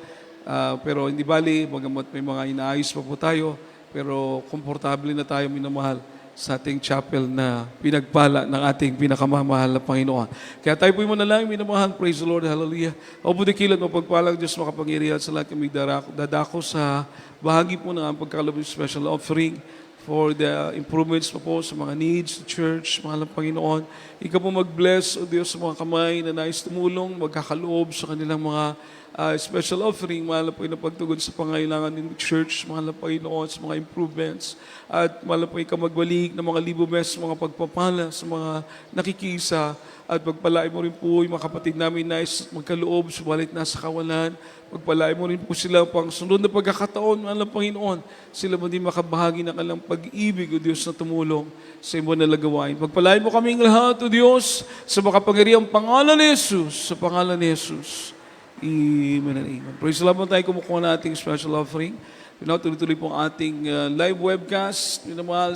Pero hindi bali, bagamat may mga inaayos pa po tayo, pero komportable na tayo, minamahal, sa ating chapel na pinagpala ng ating pinakamamahal na Panginoon. Kaya tayo po yung manalangin, minamahal, praise the Lord, hallelujah. O budikilat, mapagpalang Diyos, makapangyarihan sa lahat kami dadako sa bahagi po ng pagkalab ng special offering for the improvements po sa mga needs, sa church, mahal ng Panginoon. Ikaw po mag-bless, O Diyos, sa mga kamay na nais tumulong, magkakaloob sa kanilang mga special offering, mahal na po yung pagtugon sa pangailangan ng church, mahal na Panginoon, sa mga improvements. At mahal na po ikaw magbalik ng mga libo beses, mga pagpapala sa mga nakikisa. At pagpalain mo rin po yung mga kapatid namin nais magkaloob, subalit nasa kawalan. Pagpalain mo rin po sila pang sunod na pagkakataon, mahal na Panginoon. Sila mo din makabahagi ng kanilang pag-ibig, O Diyos, na tumulong sa imo na lagawain. Pagpalain mo kaming lahat, O Diyos, sa makapangyarihang pangalan ni Jesus, sa pangalan ni Jesus. Amen and amen. Praise the Lord, tayo kumukuha na ating special offering. Tuloy-tuloy po ang ating live webcast. Minamahal,